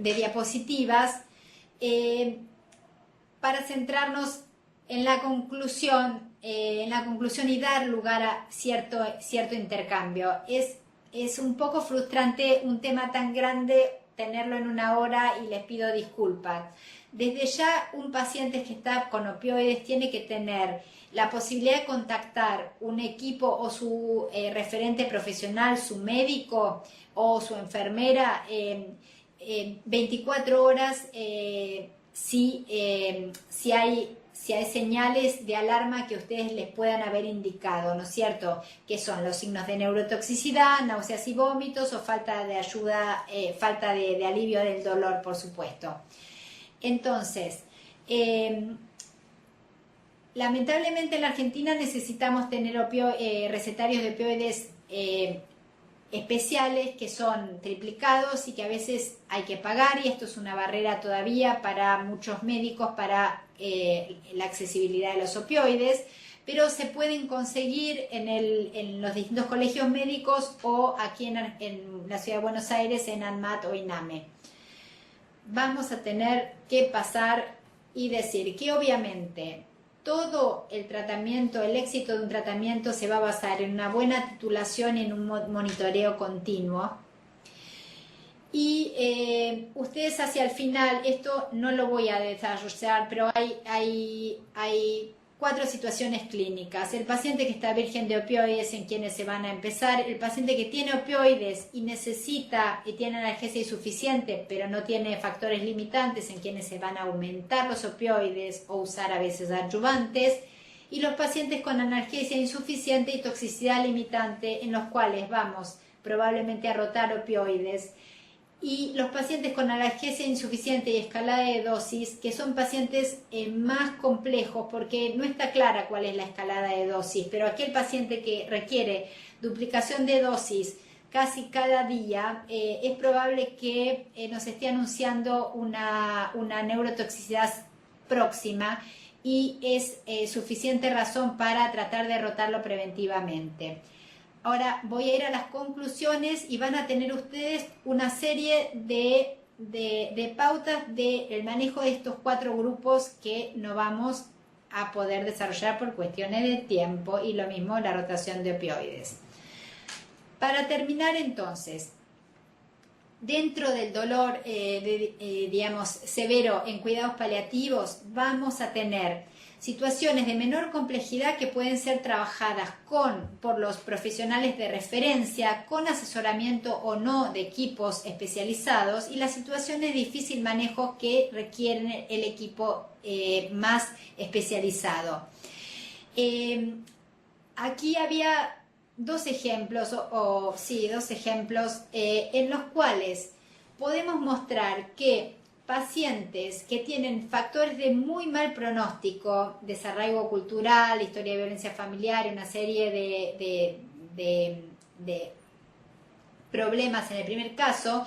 diapositivas para centrarnos en la conclusión y dar lugar a cierto intercambio. Es un poco frustrante un tema tan grande tenerlo en una hora y les pido disculpas. Desde ya un paciente que está con opioides tiene que tener la posibilidad de contactar un equipo o su referente profesional, su médico o su enfermera 24 horas si hay señales de alarma que ustedes les puedan haber indicado, ¿no es cierto? Que son los signos de neurotoxicidad, náuseas y vómitos o falta de ayuda, falta de alivio del dolor, por supuesto. Entonces, lamentablemente en la Argentina necesitamos tener recetarios de opioides especiales que son triplicados y que a veces hay que pagar, y esto es una barrera todavía para muchos médicos para la accesibilidad de los opioides, pero se pueden conseguir en los distintos colegios médicos o aquí en la ciudad de Buenos Aires en ANMAT o INAME. Vamos a tener que pasar y decir que obviamente todo el tratamiento, el éxito de un tratamiento se va a basar en una buena titulación y en un monitoreo continuo. Y ustedes hacia el final, esto no lo voy a desarrollar, pero hay 4 situaciones clínicas. El paciente que está virgen de opioides, en quienes se van a empezar. El paciente que tiene opioides y tiene analgesia insuficiente, pero no tiene factores limitantes, en quienes se van a aumentar los opioides o usar a veces adyuvantes. Y los pacientes con analgesia insuficiente y toxicidad limitante, en los cuales vamos probablemente a rotar opioides. Y los pacientes con analgesia insuficiente y escalada de dosis, que son pacientes más complejos porque no está clara cuál es la escalada de dosis, pero aquel paciente que requiere duplicación de dosis casi cada día, es probable que nos esté anunciando una neurotoxicidad próxima y es suficiente razón para tratar de rotarlo preventivamente. Ahora voy a ir a las conclusiones y van a tener ustedes una serie de pautas del manejo de estos 4 grupos que no vamos a poder desarrollar por cuestiones de tiempo, y lo mismo la rotación de opioides. Para terminar entonces, dentro del dolor digamos severo en cuidados paliativos vamos a tener situaciones de menor complejidad que pueden ser trabajadas por los profesionales de referencia, con asesoramiento o no de equipos especializados, y las situaciones de difícil manejo que requieren el equipo más especializado. Aquí había 2 ejemplos, dos ejemplos en los cuales podemos mostrar que pacientes que tienen factores de muy mal pronóstico, desarraigo cultural, historia de violencia familiar y una serie de problemas en el primer caso,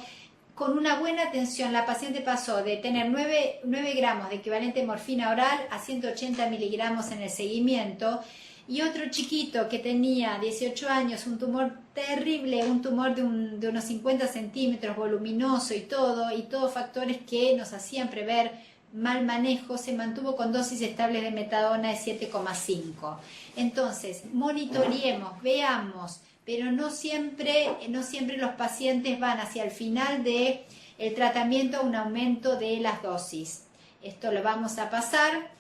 con una buena atención la paciente pasó de tener 9 gramos de equivalente de morfina oral a 180 miligramos en el seguimiento. Y otro chiquito que tenía 18 años, un tumor terrible, un tumor de unos 50 centímetros, voluminoso y todo factores que nos hacían prever mal manejo, se mantuvo con dosis estables de metadona de 7,5. Entonces, monitoreemos, veamos, pero no siempre los pacientes van hacia el final del tratamiento a un aumento de las dosis. Esto lo vamos a pasar,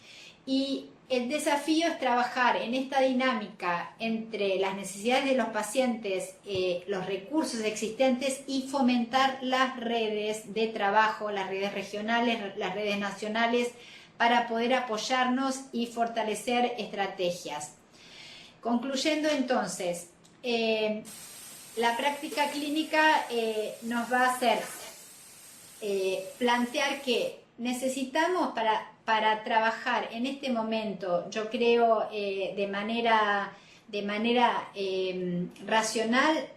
y el desafío es trabajar en esta dinámica entre las necesidades de los pacientes, los recursos existentes, y fomentar las redes de trabajo, las redes regionales, las redes nacionales, para poder apoyarnos y fortalecer estrategias. Concluyendo entonces, la práctica clínica nos va a hacer plantear que necesitamos para trabajar en este momento, yo creo, de manera racional,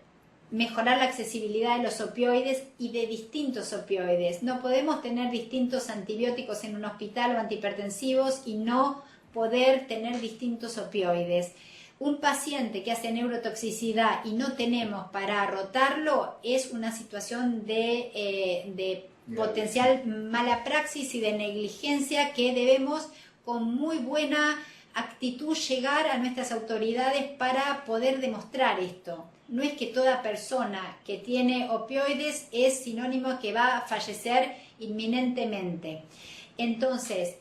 mejorar la accesibilidad de los opioides y de distintos opioides. No podemos tener distintos antibióticos en un hospital o antihipertensivos y no poder tener distintos opioides. Un paciente que hace neurotoxicidad y no tenemos para rotarlo es una situación de potencial mala praxis y de negligencia que debemos, con muy buena actitud, llegar a nuestras autoridades para poder demostrar esto. no es que toda persona que tiene opioides es sinónimo que va a fallecer inminentemente. Entonces,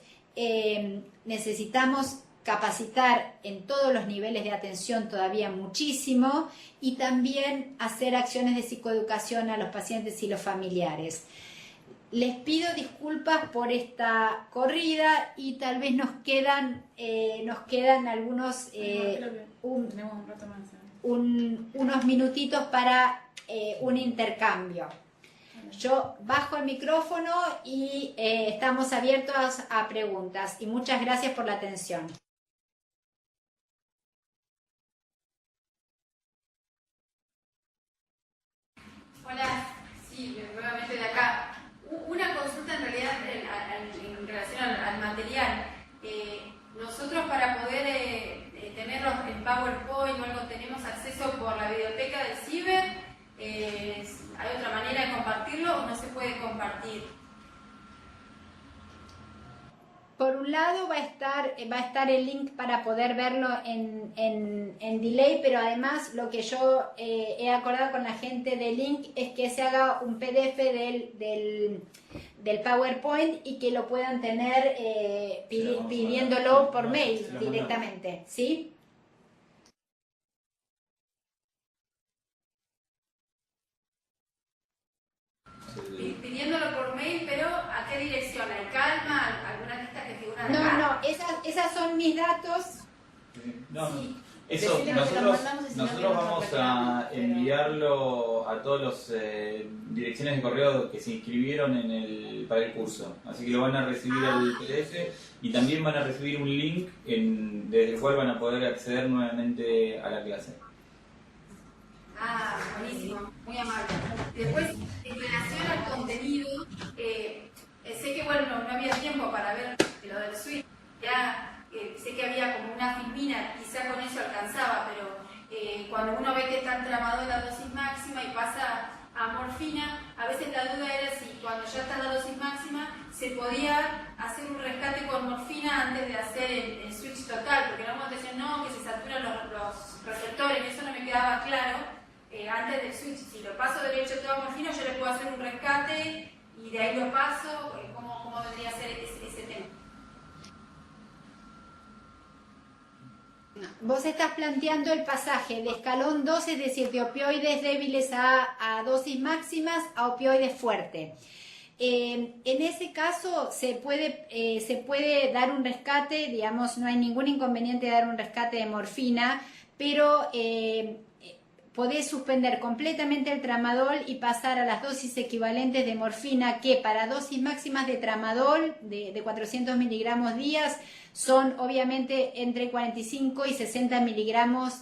necesitamos capacitar en todos los niveles de atención todavía muchísimo y también hacer acciones de psicoeducación a los pacientes y los familiares. Les pido disculpas por esta corrida y tal vez nos quedan algunos Tenemos un rato más. unos minutitos para un intercambio. Yo bajo el micrófono y estamos abiertos a preguntas y muchas gracias por la atención. Hola, sí, nuevamente de acá. Una consulta en realidad en relación al material. Nosotros para poder tenerlos en PowerPoint o algo tenemos acceso por la biblioteca del Ciber. ¿Hay otra manera de compartirlo o no se puede compartir? Por un lado va a estar el link para poder verlo en delay, pero además lo que yo he acordado con la gente de Link es que se haga un PDF del PowerPoint y que lo puedan tener pidiéndolo por mail directamente, ¿sí? Pidiéndolo por mail, pero ¿a qué dirección? ¿Al Calma? ¿Alguna lista que figura No, acá? no, esas son mis datos. No, Sí. eso, Decirle que lo nosotros, mandamos y si no, nosotros que nos vamos a reclamen, pero- enviarlo a todas las direcciones de correo que se inscribieron para el curso. Así que lo van a recibir al PDF y también van a recibir un link desde el cual van a poder acceder nuevamente a la clase. Ah, buenísimo, muy amable. Después, en relación al contenido, sé que bueno, no había tiempo para ver lo del switch. Ya sé que había como una filmina, quizá con eso alcanzaba, pero cuando uno ve que está el tramador la dosis máxima y pasa a morfina, a veces la duda era si cuando ya está la dosis máxima se podía hacer un rescate con morfina antes de hacer el switch total, porque en algún momento decían no, que se saturan los receptores, eso no me quedaba claro. Antes del switch, si lo paso derecho toda morfina, yo le puedo hacer un rescate y de ahí lo paso. ¿Cómo vendría a ser ese tema? Vos estás planteando el pasaje de escalón 2, es decir, de opioides débiles a dosis máximas a opioides fuertes. En ese caso se puede dar un rescate, digamos, no hay ningún inconveniente de dar un rescate de morfina, pero podés suspender completamente el tramadol y pasar a las dosis equivalentes de morfina, que para dosis máximas de tramadol de 400 miligramos días son obviamente entre 45 y 60 miligramos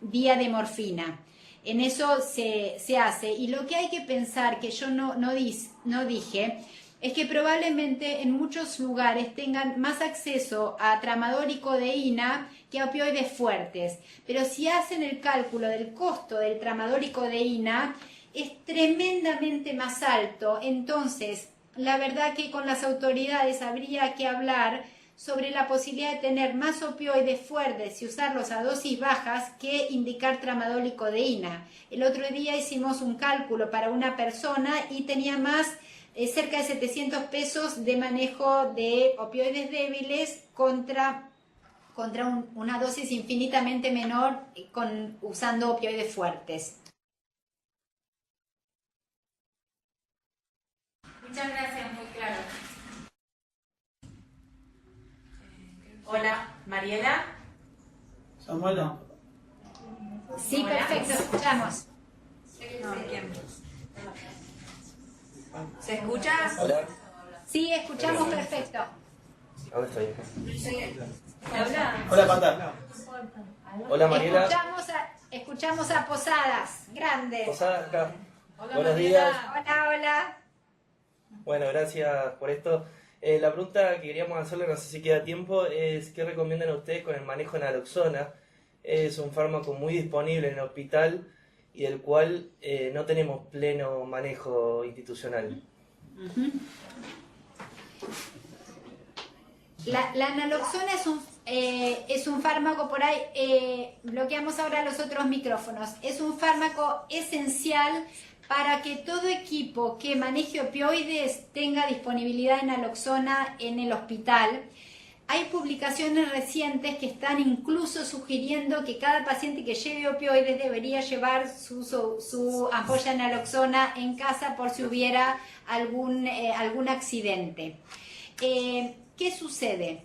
día de morfina. En eso se hace. Y lo que hay que pensar, que yo no dije, es que probablemente en muchos lugares tengan más acceso a tramadol y codeína que a opioides fuertes. Pero si hacen el cálculo del costo del tramadol y codeína, es tremendamente más alto. Entonces, la verdad que con las autoridades habría que hablar sobre la posibilidad de tener más opioides fuertes y usarlos a dosis bajas que indicar tramadol y codeína. El otro día hicimos un cálculo para una persona y tenía más cerca de 700 pesos de manejo de opioides débiles contra una dosis infinitamente menor usando opioides fuertes. Muchas gracias, muy claro. Hola, Mariela. Samuel. Sí, perfecto, escuchamos. ¿Se escucha? Hola, Sí, escuchamos perfecto. ahora estoy. Hola. Hola, Panta. Hola, Mariela. Escuchamos a Posadas, grande. Posada acá. Hola, Buenos Mariela. días. Hola, hola. Bueno, gracias por esto. La pregunta que queríamos hacerle, no sé si queda tiempo, es ¿qué recomiendan a ustedes con el manejo de naloxona? Es un fármaco muy disponible en el hospital y del cual no tenemos pleno manejo institucional. La naloxona es un fármaco, por ahí bloqueamos ahora los otros micrófonos, es un fármaco esencial para que todo equipo que maneje opioides tenga disponibilidad de naloxona en el hospital. Hay publicaciones recientes que están incluso sugiriendo que cada paciente que lleve opioides debería llevar su ampolla de naloxona en casa por si hubiera algún accidente. ¿Qué sucede?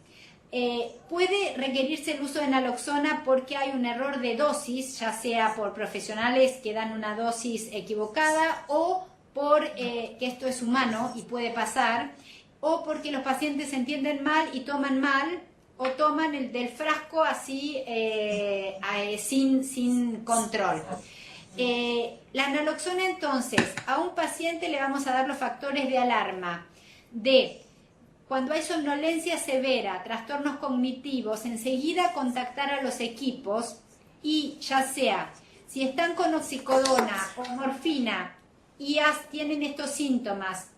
Puede requerirse el uso de naloxona porque hay un error de dosis, ya sea por profesionales que dan una dosis equivocada o por que esto es humano y puede pasar, o porque los pacientes se entienden mal y toman mal, o toman el del frasco así sin control. La naloxona entonces, a un paciente le vamos a dar los factores de alarma de cuando hay somnolencia severa, trastornos cognitivos, enseguida contactar a los equipos y ya sea, si están con oxicodona o morfina y tienen estos síntomas,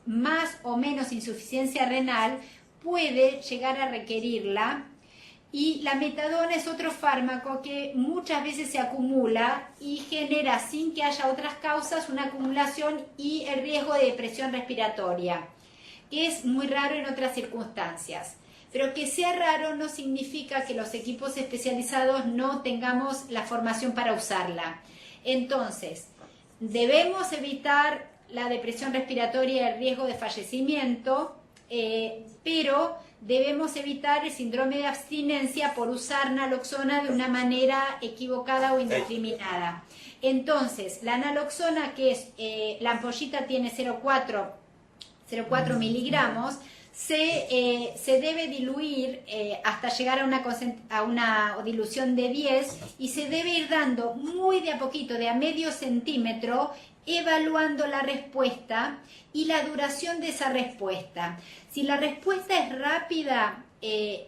más o menos insuficiencia renal, puede llegar a requerirla. Y la metadona es otro fármaco que muchas veces se acumula y genera, sin que haya otras causas, una acumulación y el riesgo de depresión respiratoria, que es muy raro en otras circunstancias. Pero que sea raro no significa que los equipos especializados no tengamos la formación para usarla. Entonces, debemos evitar la depresión respiratoria y el riesgo de fallecimiento, pero debemos evitar el síndrome de abstinencia por usar naloxona de una manera equivocada o indiscriminada. Entonces, la naloxona, que es, la ampollita tiene 0,4 miligramos, se debe diluir hasta llegar a una dilución de 10 y se debe ir dando muy de a poquito, de a medio centímetro, evaluando la respuesta y la duración de esa respuesta. Si la respuesta es rápida,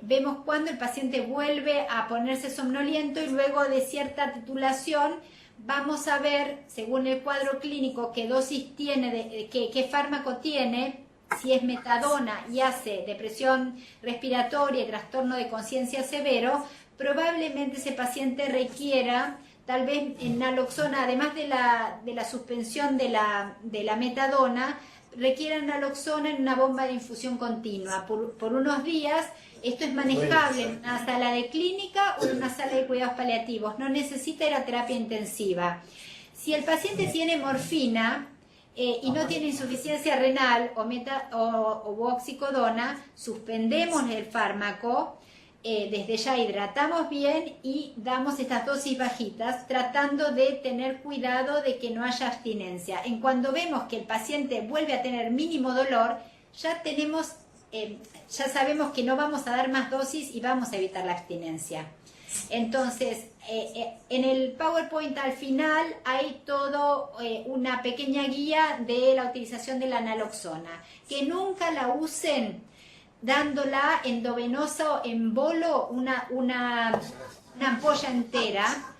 vemos cuando el paciente vuelve a ponerse somnoliento y luego de cierta titulación vamos a ver, según el cuadro clínico, qué dosis tiene, qué fármaco tiene. Si es metadona y hace depresión respiratoria y trastorno de conciencia severo, probablemente ese paciente requiera tal vez en naloxona, además de la suspensión de la metadona, requiera naloxona en una bomba de infusión continua por unos días. Esto es manejable en una sala de clínica o en una sala de cuidados paliativos, no necesita ir a terapia intensiva. Si el paciente tiene morfina y no tiene insuficiencia renal o oxicodona, suspendemos el fármaco, desde ya hidratamos bien y damos estas dosis bajitas, tratando de tener cuidado de que no haya abstinencia. En cuando vemos que el paciente vuelve a tener mínimo dolor, ya sabemos que no vamos a dar más dosis y vamos a evitar la abstinencia. Entonces, en el PowerPoint al final hay todo una pequeña guía de la utilización de la naloxona. Que nunca la usen dándola endovenosa o en bolo una ampolla entera,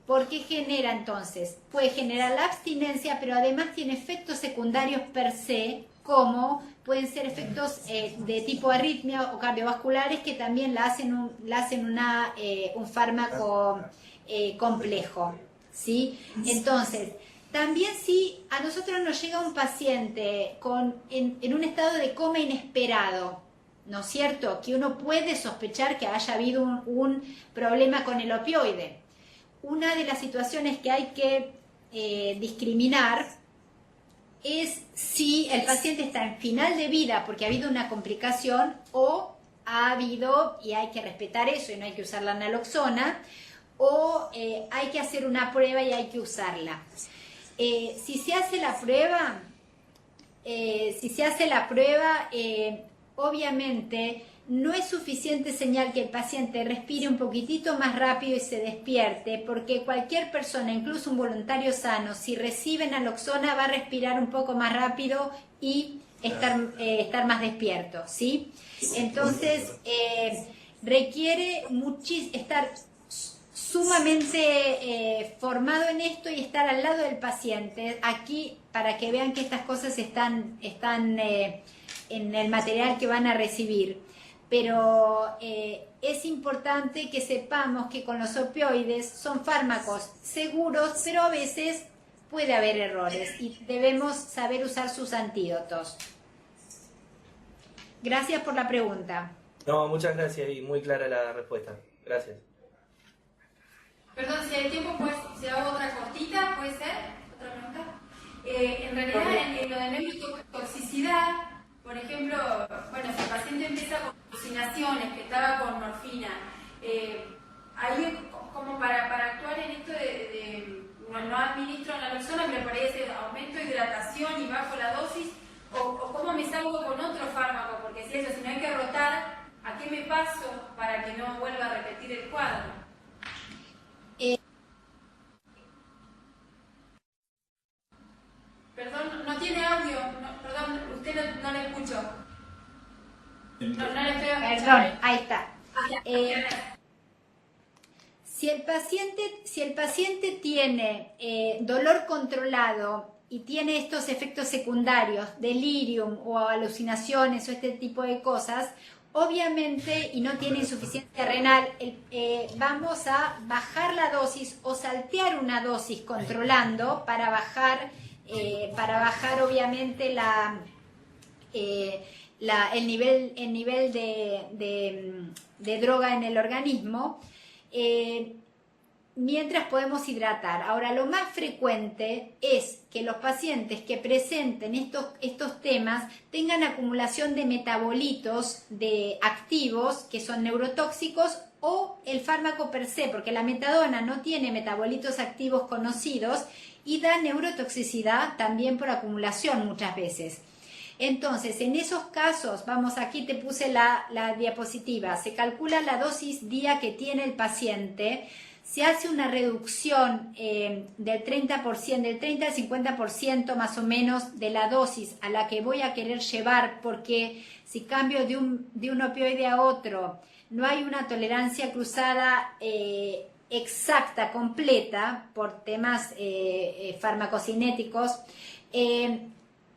porque genera entonces, puede generar la abstinencia, pero además tiene efectos secundarios per se, como pueden ser efectos de tipo arritmia o cardiovasculares que también la hacen un fármaco complejo, ¿sí? Entonces, también si a nosotros nos llega un paciente en un estado de coma inesperado, ¿no es cierto? Que uno puede sospechar que haya habido un problema con el opioide. Una de las situaciones que hay que discriminar es si el paciente está en final de vida porque ha habido una complicación o ha habido, y hay que respetar eso y no hay que usar la naloxona, o hay que hacer una prueba y hay que usarla. Si se hace la prueba, obviamente no es suficiente señal que el paciente respire un poquitito más rápido y se despierte, porque cualquier persona, incluso un voluntario sano, si recibe naloxona va a respirar un poco más rápido y estar más despierto, ¿sí? Entonces, requiere estar sumamente formado en esto y estar al lado del paciente, aquí para que vean que estas cosas están en el material que van a recibir. pero es importante que sepamos que con los opioides son fármacos seguros, pero a veces puede haber errores y debemos saber usar sus antídotos. Gracias por la pregunta. No, muchas gracias y muy clara la respuesta. Gracias. Perdón, si hay tiempo, pues, si hago otra cortita, ¿puede ser? ¿Otra pregunta? En realidad, en lo de neurotoxicidad, por ejemplo, bueno, si el paciente empieza con alucinaciones, que estaba con morfina, ahí como para actuar en esto no administro naloxona, pero parece aumento de hidratación y bajo la dosis, o cómo me salgo con otro fármaco, porque si eso, si no hay que rotar, ¿a qué me paso para que no vuelva a repetir el cuadro? Perdón, no tiene audio, perdón, usted no le escucho. No le estoy escuchando. Perdón, ahí está. Si el paciente tiene dolor controlado y tiene estos efectos secundarios, delirium o alucinaciones o este tipo de cosas, obviamente, y no tiene insuficiencia renal, vamos a bajar la dosis o saltear una dosis controlando para bajar obviamente el nivel de droga en el organismo, mientras podemos hidratar. Ahora, lo más frecuente es que los pacientes que presenten estos temas tengan acumulación de metabolitos activos que son neurotóxicos o el fármaco per se, porque la metadona no tiene metabolitos activos conocidos y da neurotoxicidad también por acumulación muchas veces. Entonces, en esos casos, aquí te puse la diapositiva, se calcula la dosis día que tiene el paciente, se hace una reducción del 30%, del 30 al 50% más o menos de la dosis a la que voy a querer llevar, porque si cambio de un opioide a otro, no hay una tolerancia cruzada exacta, completa, por temas farmacocinéticos,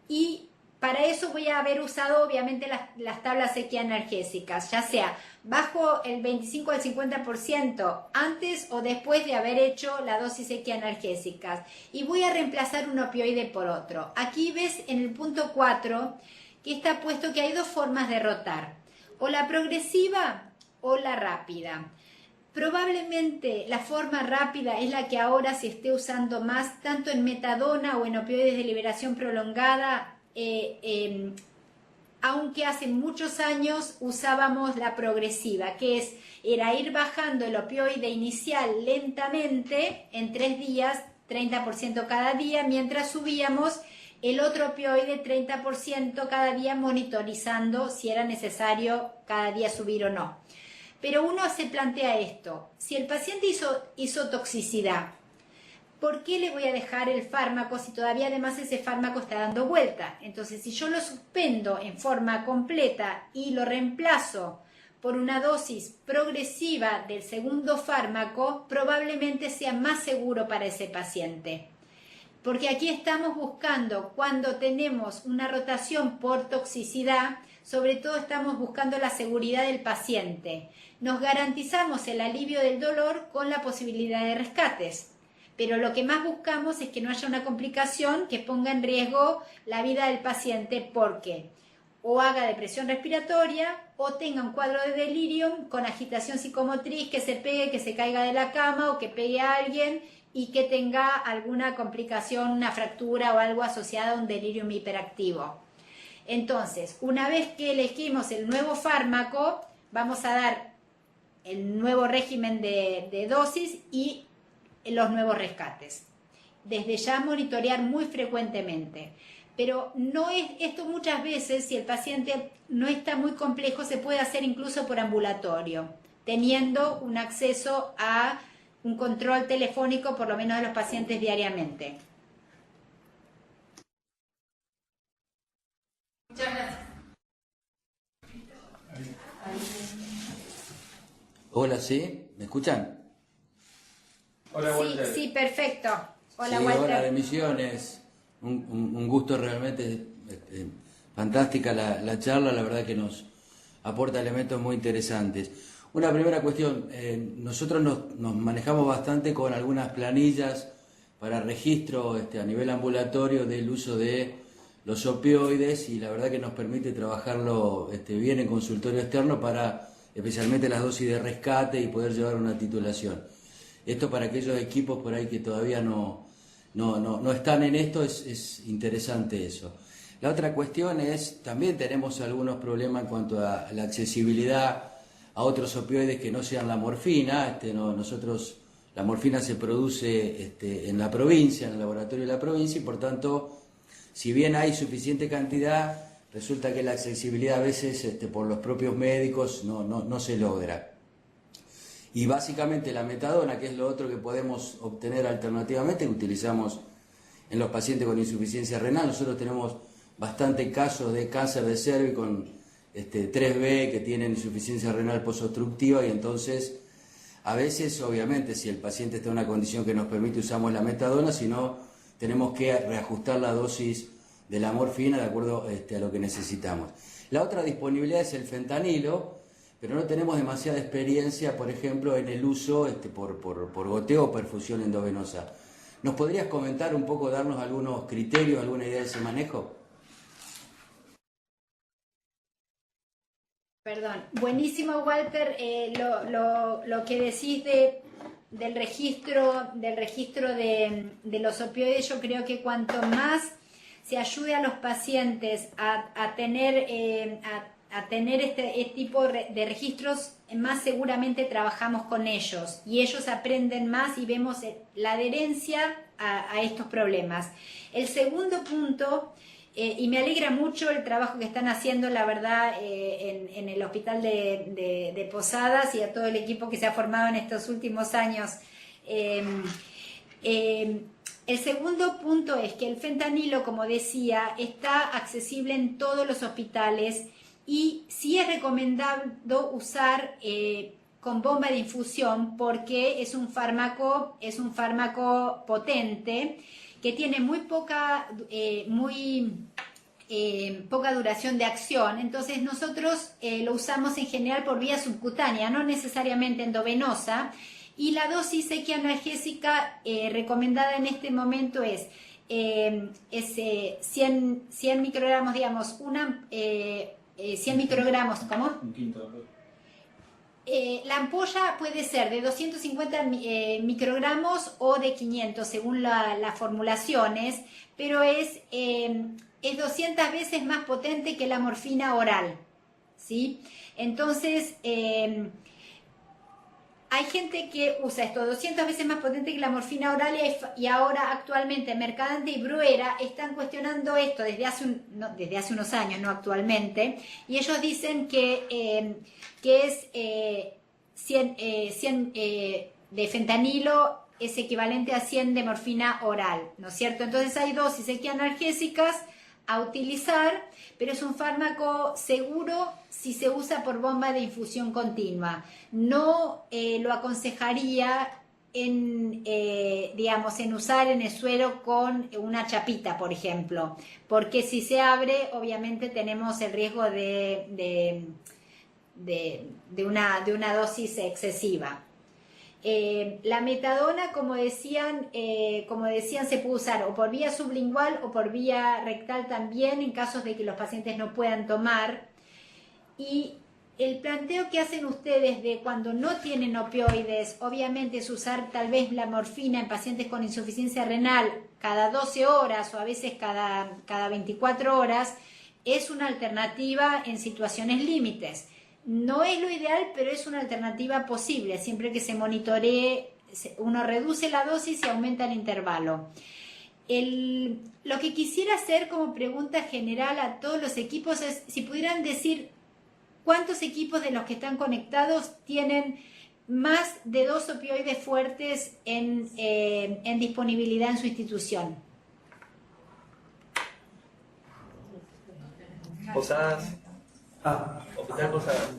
y para eso voy a haber usado obviamente las tablas equianalgésicas, ya sea bajo el 25 al 50% antes o después de haber hecho la dosis equianalgésicas, y voy a reemplazar un opioide por otro. Aquí ves en el punto 4 que está puesto que hay dos formas de rotar, o la progresiva o la rápida. Probablemente la forma rápida es la que ahora se esté usando más, tanto en metadona o en opioides de liberación prolongada, aunque hace muchos años usábamos la progresiva, que era ir bajando el opioide inicial lentamente en 3 días, 30% cada día, mientras subíamos el otro opioide 30% cada día, monitorizando si era necesario cada día subir o no. Pero uno se plantea esto, si el paciente hizo toxicidad, ¿por qué le voy a dejar el fármaco si todavía además ese fármaco está dando vuelta? Entonces, si yo lo suspendo en forma completa y lo reemplazo por una dosis progresiva del segundo fármaco, probablemente sea más seguro para ese paciente. Porque aquí estamos buscando, cuando tenemos una rotación por toxicidad, sobre todo estamos buscando la seguridad del paciente. Nos garantizamos el alivio del dolor con la posibilidad de rescates. Pero lo que más buscamos es que no haya una complicación que ponga en riesgo la vida del paciente, porque o haga depresión respiratoria o tenga un cuadro de delirium con agitación psicomotriz, que se pegue, que se caiga de la cama o que pegue a alguien y que tenga alguna complicación, una fractura o algo asociado a un delirium hiperactivo. Entonces, una vez que elegimos el nuevo fármaco, vamos a dar el nuevo régimen de dosis y los nuevos rescates. Desde ya monitorear muy frecuentemente. Pero no es esto, muchas veces, si el paciente no está muy complejo, se puede hacer incluso por ambulatorio, teniendo un acceso a un control telefónico por lo menos de los pacientes diariamente. Muchas gracias. Hola, ¿sí? ¿Me escuchan? Hola, Walter. Sí, perfecto. Hola, Sí, Walter. hola de Misiones. Un gusto realmente, fantástica la charla, la verdad que nos aporta elementos muy interesantes. Una primera cuestión, nosotros nos manejamos bastante con algunas planillas para registro a nivel ambulatorio del uso de los opioides, y la verdad que nos permite trabajarlo bien en consultorio externo para especialmente las dosis de rescate y poder llevar una titulación. Esto para aquellos equipos por ahí que todavía no están en esto, es interesante eso. La otra cuestión es, también tenemos algunos problemas en cuanto a la accesibilidad a otros opioides que no sean la morfina. Nosotros, la morfina se produce en la provincia, en el laboratorio de la provincia, y por tanto, si bien hay suficiente cantidad, resulta que la accesibilidad a veces por los propios médicos no se logra. Y básicamente la metadona, que es lo otro que podemos obtener alternativamente, que utilizamos en los pacientes con insuficiencia renal. Nosotros tenemos bastantes casos de cáncer de cervix con 3B que tienen insuficiencia renal posobstructiva, y entonces a veces, obviamente, si el paciente está en una condición que nos permite, usamos la metadona, si no, tenemos que reajustar la dosis de la morfina de acuerdo a lo que necesitamos. La otra disponibilidad es el fentanilo, pero no tenemos demasiada experiencia, por ejemplo, en el uso por goteo o perfusión endovenosa. ¿Nos podrías comentar un poco, darnos algunos criterios, alguna idea de ese manejo? Perdón, buenísimo, Walter, lo que decís del registro de los opioides. Yo creo que cuanto más se ayude a los pacientes a tener este tipo de registros, más seguramente trabajamos con ellos y ellos aprenden más y vemos la adherencia a estos problemas. El segundo punto, y me alegra mucho el trabajo que están haciendo, la verdad, en el hospital de Posadas, y a todo el equipo que se ha formado en estos últimos años. El segundo punto es que el fentanilo, como decía, está accesible en todos los hospitales, y sí es recomendado usar con bomba de infusión, porque es un fármaco potente que tiene muy poca duración de acción. Entonces nosotros lo usamos en general por vía subcutánea, no necesariamente endovenosa, y la dosis equianalgésica recomendada en este momento es 100 microgramos, digamos, 100 microgramos, ¿cómo? Un quinto. La ampolla puede ser de 250 microgramos o de 500 según las formulaciones, pero es 200 veces más potente que la morfina oral, ¿sí? Entonces, hay gente que usa esto 200 veces más potente que la morfina oral, y ahora actualmente Mercadante y Bruera están cuestionando esto desde hace unos años, no actualmente, y ellos dicen que es 100 de fentanilo es equivalente a 100 de morfina oral, ¿no es cierto? Entonces hay dosis equianalgésicas a utilizar, pero es un fármaco seguro si se usa por bomba de infusión continua. No lo aconsejaría en usar en el suero con una chapita, por ejemplo, porque si se abre, obviamente tenemos el riesgo de una dosis excesiva. La metadona, como decían, se puede usar o por vía sublingual o por vía rectal también, en casos de que los pacientes no puedan tomar. Y el planteo que hacen ustedes de cuando no tienen opioides, obviamente, es usar tal vez la morfina en pacientes con insuficiencia renal cada 12 horas o a veces cada 24 horas, es una alternativa en situaciones límites. No es lo ideal, pero es una alternativa posible, siempre que se monitoree, uno reduce la dosis y aumenta el intervalo. Lo que quisiera hacer como pregunta general a todos los equipos es si pudieran decir cuántos equipos de los que están conectados tienen más de 2 opioides fuertes en disponibilidad en su institución. Posadas. Hospital Posadas.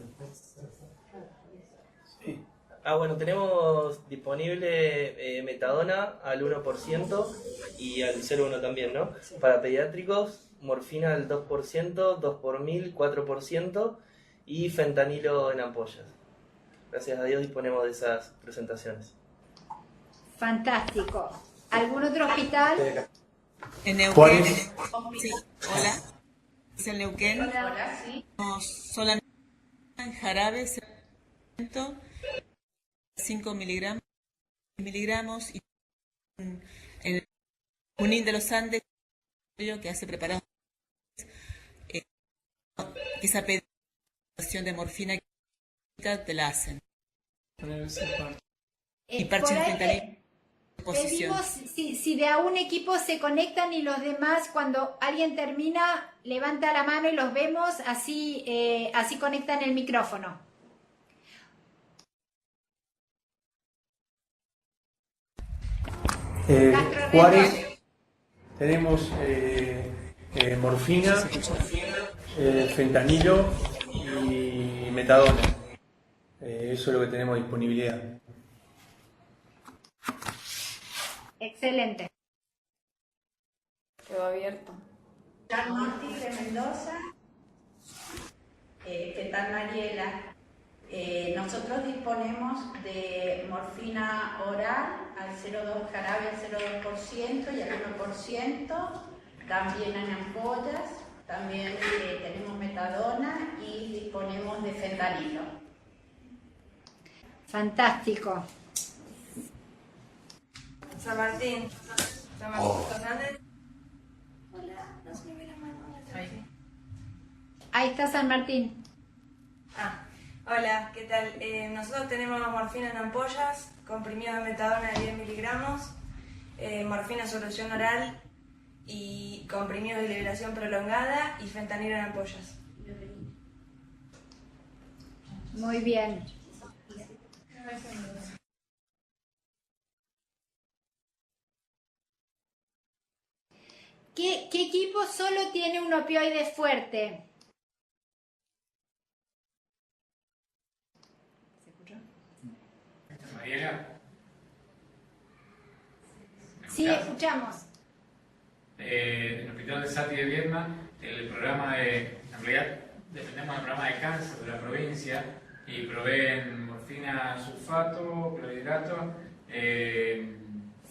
Sí. Bueno, tenemos disponible metadona al 1% y al 0,1 también, ¿no? Para pediátricos, morfina al 2%, 2 por 1000, 4%, y fentanilo en ampollas. Gracias a Dios disponemos de esas presentaciones. Fantástico. ¿Algún otro hospital? En Neuquén. ¿Cuál es? Sí, hola. Es el Neuquén. Hola, sí. Solamente en jarabe, 5 miligramos y en el Junín de los Andes que hace preparados esa pedición de morfina te la hacen. Y parches de fentanilo. Pedimos si de a un equipo se conectan y los demás, cuando alguien termina, levanta la mano y los vemos, así conectan el micrófono. Juárez, tenemos morfina, fentanilo y metadona. Eso es lo que tenemos disponibilidad. Excelente. Quedó abierto. Norte de Mendoza. ¿Qué tal, Mariela? Nosotros disponemos de morfina oral al 0,2 jarabe al 0,2% y al 1%, también en ampollas, también tenemos metadona y disponemos de fentanilo. Fantástico. San Martín. San Martín Fernández. Hola, no se me ve la mano. Ahí está San Martín. Hola, ¿qué tal? Nosotros tenemos morfina en ampollas, comprimidos de metadona de 10 miligramos, morfina solución oral y comprimidos de liberación prolongada y fentanilo en ampollas. Muy bien. ¿Qué equipo solo tiene un opioide fuerte? ¿Se escuchó? Mariela. Sí, escuchamos. En el Hospital de Sati de Viedma, el programa en realidad dependemos del programa de cáncer de la provincia y proveen morfina sulfato, clorhidrato,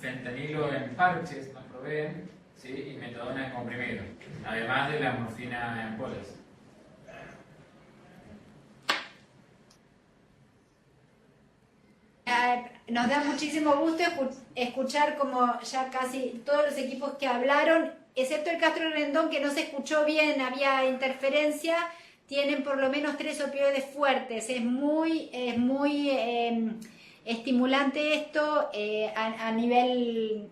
fentanilo en parches, nos proveen, ¿sí? Y metadona en comprimido, además de la morfina en polas. Nos da muchísimo gusto escuchar como ya casi todos los equipos que hablaron, excepto el Castro Rendón, que no se escuchó bien, había interferencia, tienen por lo menos 3 opioides fuertes. Es muy estimulante esto a nivel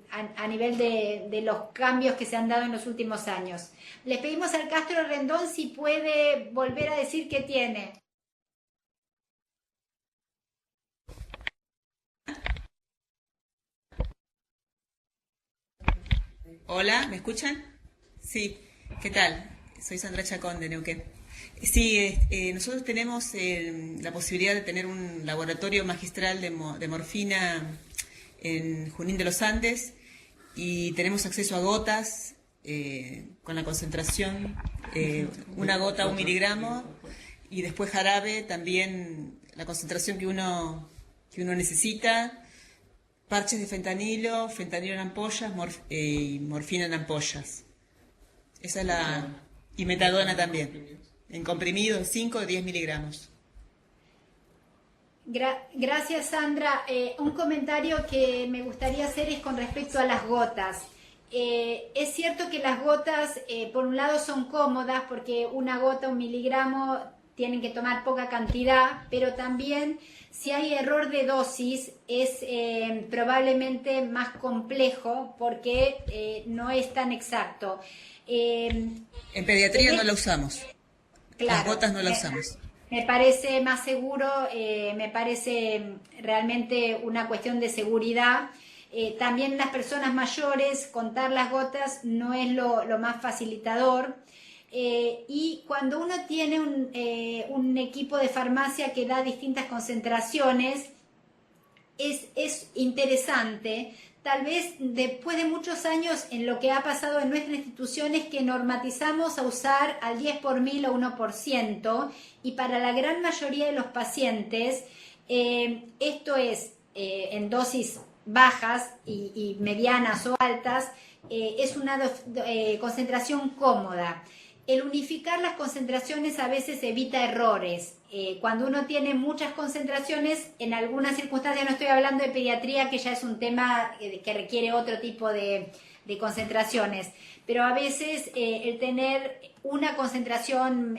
de los cambios que se han dado en los últimos años. Les pedimos al Castro Rendón si puede volver a decir qué tiene. Hola, ¿me escuchan? Sí, ¿qué tal? Soy Sandra Chacón de Neuquén. Sí, nosotros tenemos la posibilidad de tener un laboratorio magistral de morfina en Junín de los Andes y tenemos acceso a gotas con la concentración, una gota, 1 miligramo, y después jarabe, también la concentración que uno necesita. Parches de fentanilo en ampollas y morfina en ampollas. Esa es la... Y metadona también. En comprimido, 5 o 10 miligramos. Gracias, Sandra. Un comentario que me gustaría hacer es con respecto a las gotas. Es cierto que las gotas, por un lado, son cómodas porque una gota, 1 miligramo, tienen que tomar poca cantidad, pero también si hay error de dosis es probablemente más complejo porque no es tan exacto. En pediatría no la usamos. Claro, las gotas no la usamos. Me parece más seguro, me parece realmente una cuestión de seguridad. También las personas mayores, contar las gotas no es lo más facilitador. Y cuando uno tiene un equipo de farmacia que da distintas concentraciones, es interesante tal vez después de muchos años en lo que ha pasado en nuestra institución es que normatizamos a usar al 10 por mil o 1%, y para la gran mayoría de los pacientes esto es en dosis bajas y medianas o altas, es una concentración cómoda. El unificar las concentraciones a veces evita errores. Cuando uno tiene muchas concentraciones, en algunas circunstancias, no estoy hablando de pediatría, que ya es un tema que requiere otro tipo de concentraciones, pero a veces el tener una concentración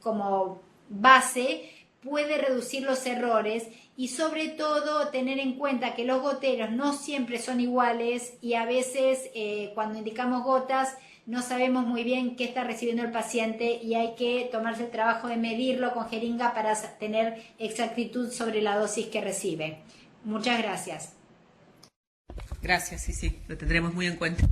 como base puede reducir los errores, y sobre todo tener en cuenta que los goteros no siempre son iguales, y a veces cuando indicamos gotas no sabemos muy bien qué está recibiendo el paciente, y hay que tomarse el trabajo de medirlo con jeringa para tener exactitud sobre la dosis que recibe. Muchas gracias. Gracias, sí, lo tendremos muy en cuenta.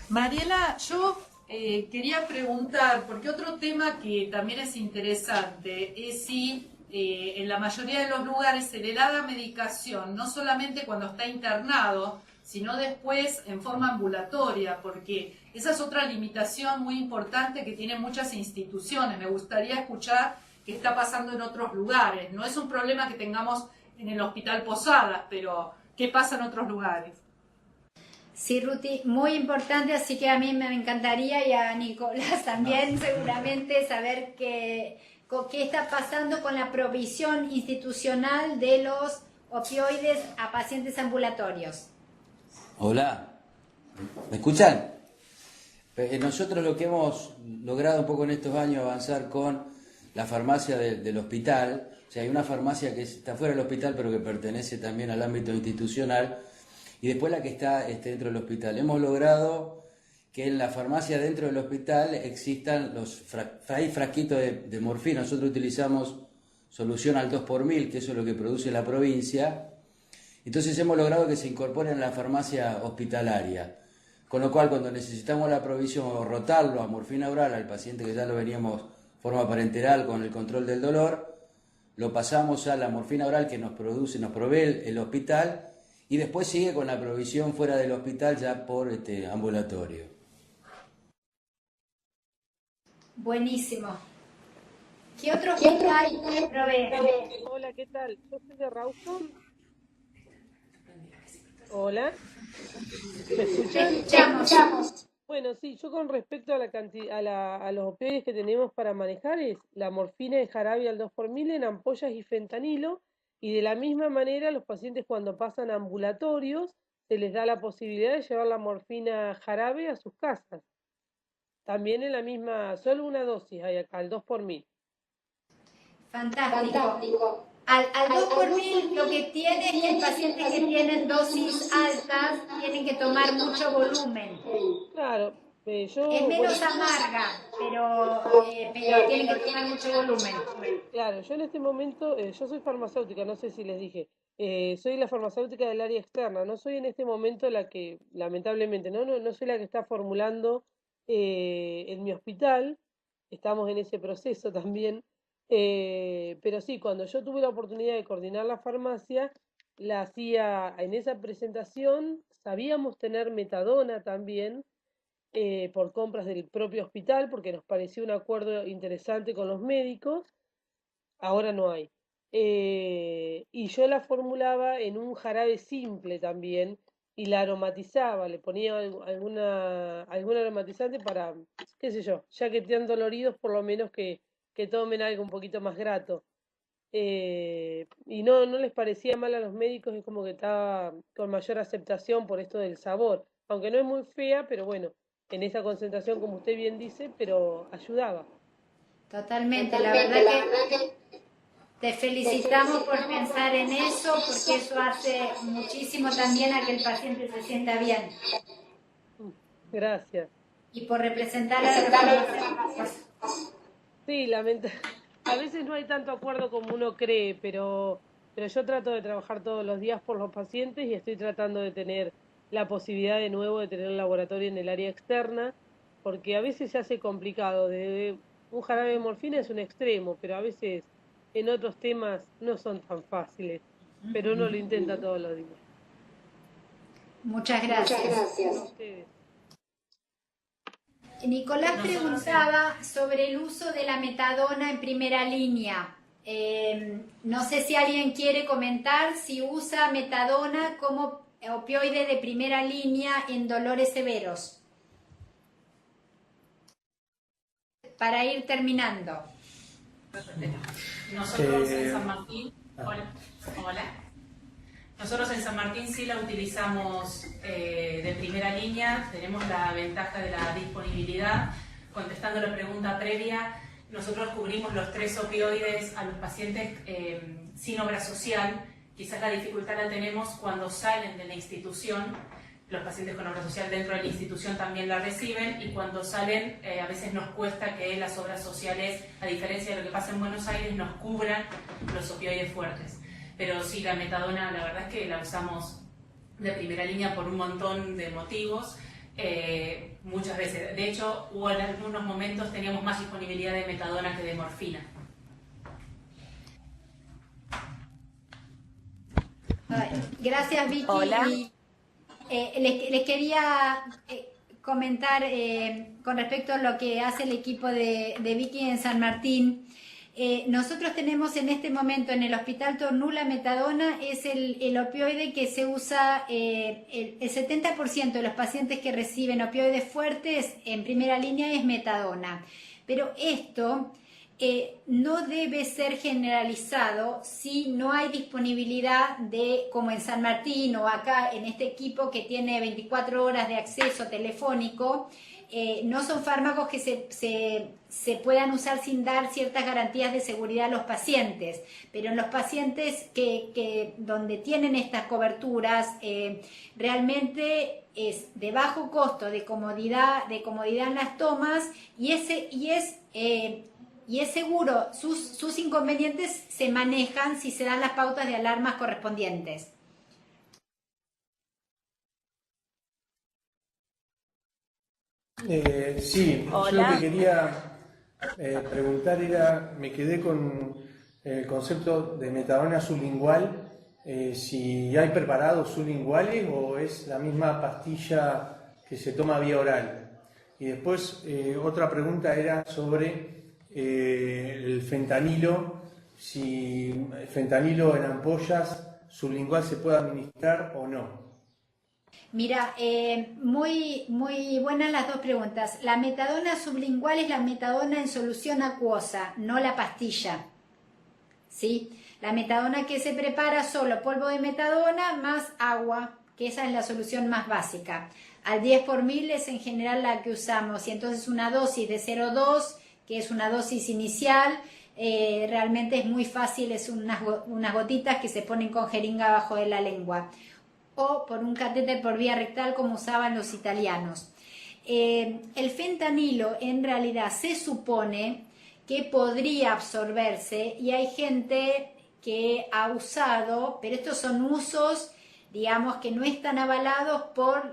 Mariela, yo quería preguntar, porque otro tema que también es interesante es si en la mayoría de los lugares se le da la medicación, no solamente cuando está internado, sino después en forma ambulatoria, porque esa es otra limitación muy importante que tienen muchas instituciones. Me gustaría escuchar qué está pasando en otros lugares. No es un problema que tengamos en el Hospital Posadas, pero ¿qué pasa en otros lugares? Sí, Ruti, muy importante, así que a mí me encantaría, y a Nicolás también seguramente, saber qué está pasando con la provisión institucional de los opioides a pacientes ambulatorios. Hola, ¿me escuchan? Nosotros lo que hemos logrado un poco en estos años avanzar con la farmacia del hospital, o sea, hay una farmacia que está fuera del hospital pero que pertenece también al ámbito institucional, y después la que está dentro del hospital. Hemos logrado que en la farmacia dentro del hospital existan hay frasquitos de morfina. Nosotros utilizamos solución al 2 por 1000, que eso es lo que produce la provincia. Entonces hemos logrado que se incorporen a la farmacia hospitalaria, con lo cual cuando necesitamos la provisión o rotarlo a morfina oral al paciente que ya lo veníamos forma parenteral con el control del dolor, lo pasamos a la morfina oral que nos provee el hospital, y después sigue con la provisión fuera del hospital ya por ambulatorio. Buenísimo. ¿Qué otro hospital provee? Hola, ¿qué tal? Yo soy de Rawson. Hola. ¿Me escuchan? Escuchamos. Bueno, sí, yo con respecto a la cantidad, a los opioides que tenemos para manejar es la morfina de jarabe al 2 por 1000 en ampollas y fentanilo, y de la misma manera los pacientes cuando pasan a ambulatorios se les da la posibilidad de llevar la morfina jarabe a sus casas. También en la misma, solo una dosis hay acá, al 2 por 1000. Fantástico. Al 2 por 1000 lo que tiene es que pacientes que tienen dosis altas tienen que tomar mucho volumen. Claro, es menos amarga, pero tienen que tomar mucho volumen. Claro, yo en este momento, yo soy farmacéutica, no sé si les dije, soy la farmacéutica del área externa, no soy en este momento la que, lamentablemente, no soy la que está formulando en mi hospital, estamos en ese proceso también. Pero sí, cuando yo tuve la oportunidad de coordinar la farmacia, la hacía en esa presentación, sabíamos tener metadona también por compras del propio hospital, porque nos pareció un acuerdo interesante con los médicos, ahora no hay. Y yo la formulaba en un jarabe simple también, y la aromatizaba, le ponía algún aromatizante para, qué sé yo, ya que estén doloridos, por lo menos que tomen algo un poquito más grato. Y no les parecía mal a los médicos, es como que estaba con mayor aceptación por esto del sabor, aunque no es muy fea, pero bueno, en esa concentración, como usted bien dice, pero ayudaba. Totalmente, la verdad que te felicitamos por pensar en eso, porque eso hace muchísimo también a que el paciente se sienta bien. Gracias. Y por representar a la farmacia. Sí, a veces no hay tanto acuerdo como uno cree, pero yo trato de trabajar todos los días por los pacientes y estoy tratando de tener la posibilidad de nuevo de tener un laboratorio en el área externa, porque a veces se hace complicado. Un jarabe de morfina es un extremo, pero a veces en otros temas no son tan fáciles, pero uno lo intenta todos los días. Muchas gracias. Nicolás preguntaba sobre el uso de la metadona en primera línea. No sé si alguien quiere comentar si usa metadona como opioide de primera línea en dolores severos. Para ir terminando. Nosotros en San Martín, hola. Nosotros en San Martín sí la utilizamos de primera línea, tenemos la ventaja de la disponibilidad. Contestando la pregunta previa, nosotros cubrimos los 3 opioides a los pacientes sin obra social. Quizás la dificultad la tenemos cuando salen de la institución. Los pacientes con obra social dentro de la institución también la reciben, y cuando salen a veces nos cuesta que las obras sociales, a diferencia de lo que pasa en Buenos Aires, nos cubran los opioides fuertes. Pero sí, la metadona la verdad es que la usamos de primera línea por un montón de motivos, muchas veces. De hecho, hubo en algunos momentos teníamos más disponibilidad de metadona que de morfina. Gracias, Vicky. Hola. Les quería comentar con respecto a lo que hace el equipo de Vicky en San Martín. Nosotros tenemos en este momento en el Hospital Tornú la metadona, es el opioide que se usa, el 70% de los pacientes que reciben opioides fuertes en primera línea es metadona. Pero esto no debe ser generalizado si no hay disponibilidad de, como en San Martín o acá en este equipo que tiene 24 horas de acceso telefónico. No son fármacos que se puedan usar sin dar ciertas garantías de seguridad a los pacientes, pero en los pacientes que donde tienen estas coberturas realmente es de bajo costo, de comodidad en las tomas, y es seguro. Sus inconvenientes se manejan si se dan las pautas de alarmas correspondientes. Sí, yo lo que quería preguntar era, me quedé con el concepto de metadona sublingual, si hay preparados sublinguales o es la misma pastilla que se toma vía oral. Y después otra pregunta era sobre el fentanilo, si fentanilo en ampollas sublingual se puede administrar o no. Mira, muy buenas las dos preguntas. La metadona sublingual es la metadona en solución acuosa, no la pastilla. ¿Sí? La metadona que se prepara solo polvo de metadona más agua, que esa es la solución más básica. Al 10 por mil es en general la que usamos, y entonces una dosis de 0,2, que es una dosis inicial, realmente es muy fácil, es unas gotitas que se ponen con jeringa abajo de la lengua, o por un catéter por vía rectal como usaban los italianos. El fentanilo en realidad se supone que podría absorberse, y hay gente que ha usado, pero estos son usos, digamos, que no están avalados por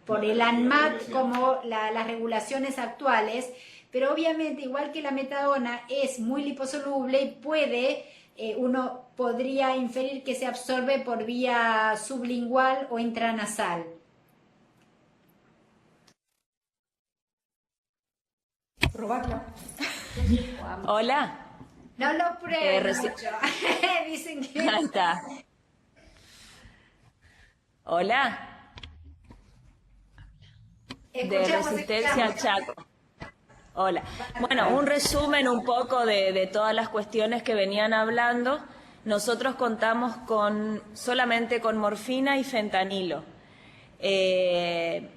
por el ANMAT como las regulaciones actuales, pero obviamente igual que la metadona es muy liposoluble y uno podría inferir que se absorbe por vía sublingual o intranasal. Probarlo. Hola. No lo prueben mucho. Dicen que... Ahí está. Hola. De Resistencia al Chaco. Hola. Bueno, un resumen un poco de todas las cuestiones que venían hablando. Nosotros contamos solamente con morfina y fentanilo.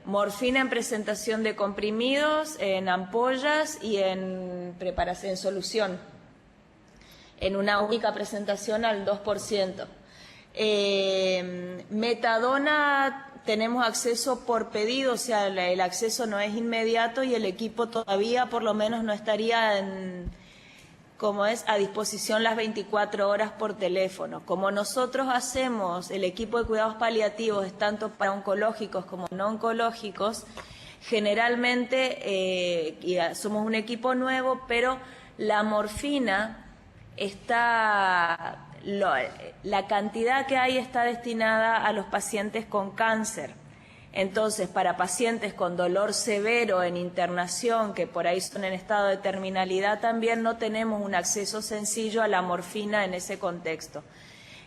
Morfina en presentación de comprimidos, en ampollas y en preparación, en solución, en una única presentación al 2%. Metadona tenemos acceso por pedido, o sea, el acceso no es inmediato y el equipo todavía por lo menos no estaría a disposición las 24 horas por teléfono. Como nosotros hacemos, el equipo de cuidados paliativos es tanto para oncológicos como no oncológicos, generalmente somos un equipo nuevo, pero la morfina está la cantidad que hay está destinada a los pacientes con cáncer. Entonces, para pacientes con dolor severo en internación, que por ahí son en estado de terminalidad, también no tenemos un acceso sencillo a la morfina en ese contexto.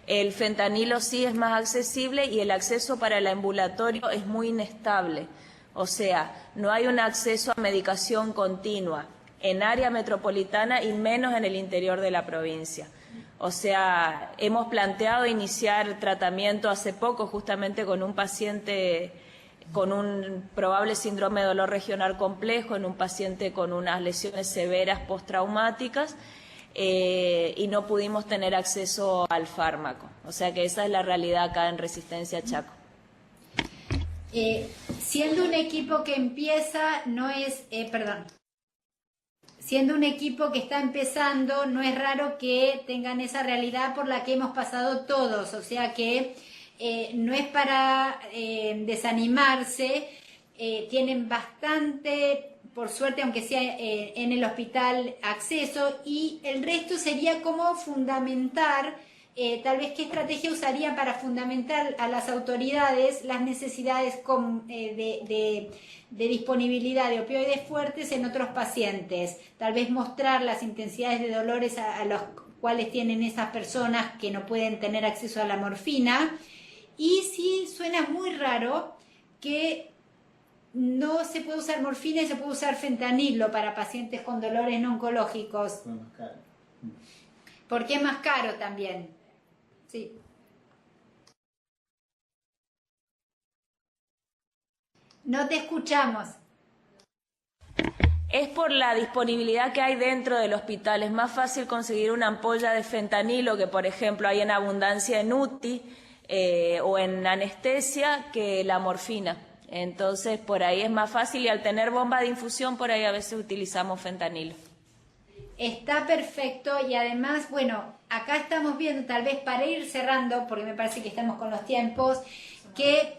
El fentanilo sí es más accesible y el acceso para el ambulatorio es muy inestable. O sea, no hay un acceso a medicación continua en área metropolitana y menos en el interior de la provincia. O sea, hemos planteado iniciar tratamiento hace poco justamente con un paciente con un probable síndrome de dolor regional complejo, en un paciente con unas lesiones severas postraumáticas, y no pudimos tener acceso al fármaco. O sea que esa es la realidad acá en Resistencia Chaco. Siendo un equipo que empieza, siendo un equipo que está empezando, no es raro que tengan esa realidad por la que hemos pasado todos, o sea que no es para desanimarse, tienen bastante, por suerte, aunque sea en el hospital, acceso, y el resto sería como fundamentar, tal vez qué estrategia usarían para fundamentar a las autoridades las necesidades de disponibilidad de opioides fuertes en otros pacientes, tal vez mostrar las intensidades de dolores a los cuales tienen esas personas que no pueden tener acceso a la morfina. Y sí suena muy raro que no se puede usar morfina y se puede usar fentanilo para pacientes con dolores no oncológicos. Fue más caro. Porque es más caro también. Sí. No te escuchamos. Es por la disponibilidad que hay dentro del hospital. Es más fácil conseguir una ampolla de fentanilo, que por ejemplo hay en abundancia en UTI o en anestesia, que la morfina. Entonces por ahí es más fácil, y al tener bomba de infusión por ahí a veces utilizamos fentanilo. Está perfecto, y además, bueno, acá estamos viendo, tal vez para ir cerrando, porque me parece que estamos con los tiempos, que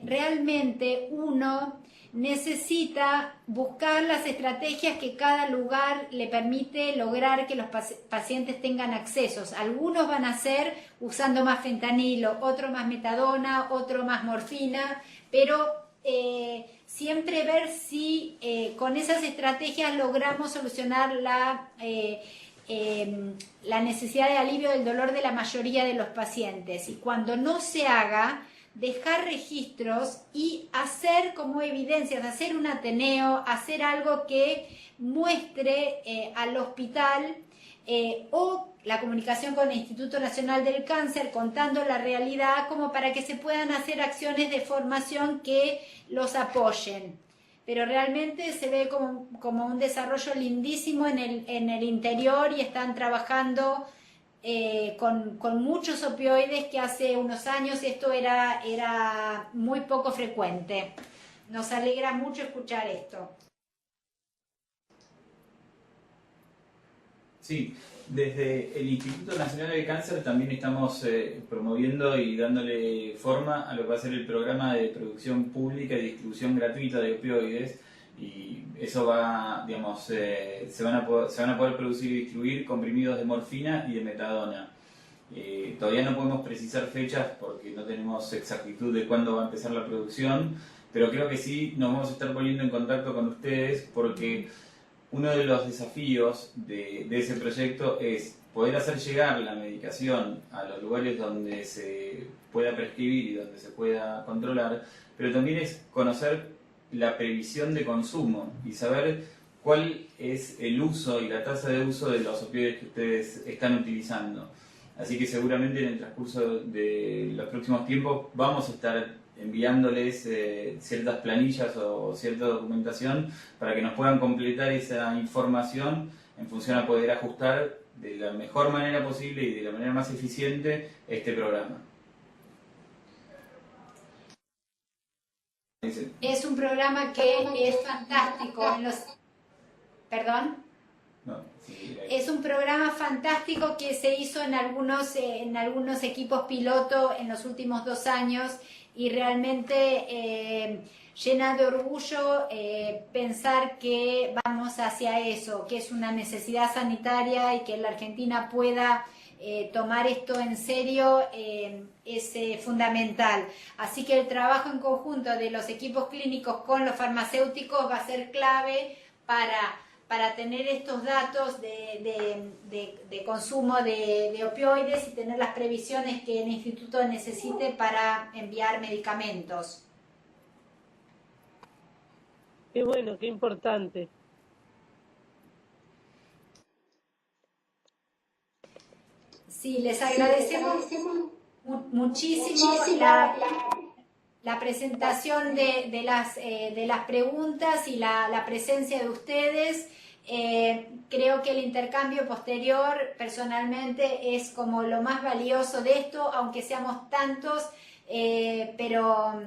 realmente uno necesita buscar las estrategias que cada lugar le permite lograr que los pacientes tengan accesos. Algunos van a ser usando más fentanilo, otro más metadona, otro más morfina, pero siempre ver si con esas estrategias logramos solucionar la necesidad de alivio del dolor de la mayoría de los pacientes. Y cuando no se haga, dejar registros y hacer como evidencias, hacer un ateneo, hacer algo que muestre al hospital o la comunicación con el Instituto Nacional del Cáncer contando la realidad, como para que se puedan hacer acciones de formación que los apoyen. Pero realmente se ve como un desarrollo lindísimo en el interior, y están trabajando con muchos opioides que hace unos años esto era muy poco frecuente. Nos alegra mucho escuchar esto. Sí, desde el Instituto Nacional del Cáncer también estamos promoviendo y dándole forma a lo que va a ser el programa de producción pública y distribución gratuita de opioides, y eso va, digamos, se van a poder producir y distribuir comprimidos de morfina y de metadona. Todavía no podemos precisar fechas porque no tenemos exactitud de cuándo va a empezar la producción, pero creo que sí nos vamos a estar poniendo en contacto con ustedes, porque uno de los desafíos de ese proyecto es poder hacer llegar la medicación a los lugares donde se pueda prescribir y donde se pueda controlar, pero también es conocer la previsión de consumo y saber cuál es el uso y la tasa de uso de los opioides que ustedes están utilizando. Así que seguramente en el transcurso de los próximos tiempos vamos a estar enviándoles ciertas planillas o cierta documentación para que nos puedan completar esa información en función a poder ajustar de la mejor manera posible y de la manera más eficiente este programa. Es un programa que es fantástico. ¿Perdón? No, sí, es un programa fantástico que se hizo en algunos equipos piloto en los últimos 2 años, y realmente llena de orgullo pensar que vamos hacia eso, que es una necesidad sanitaria y que la Argentina pueda tomar esto en serio es fundamental. Así que el trabajo en conjunto de los equipos clínicos con los farmacéuticos va a ser clave para tener estos datos de consumo de opioides y tener las previsiones que el instituto necesite para enviar medicamentos. Qué bueno, qué importante. Sí, les agradecemos muchísimo la presentación de las preguntas y la presencia de ustedes. Creo que el intercambio posterior, personalmente, es como lo más valioso de esto, aunque seamos tantos, pero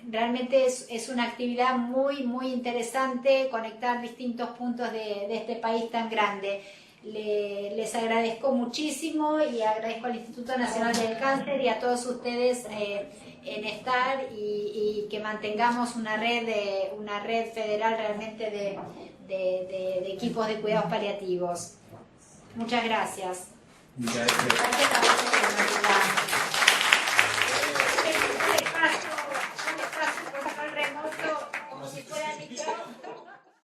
realmente es una actividad muy, muy interesante conectar distintos puntos de este país tan grande. Les agradezco muchísimo y agradezco al Instituto Nacional del Cáncer y a todos ustedes en estar y que mantengamos una red federal realmente de equipos de cuidados paliativos. Muchas gracias. Muchas gracias. Gracias a ustedes.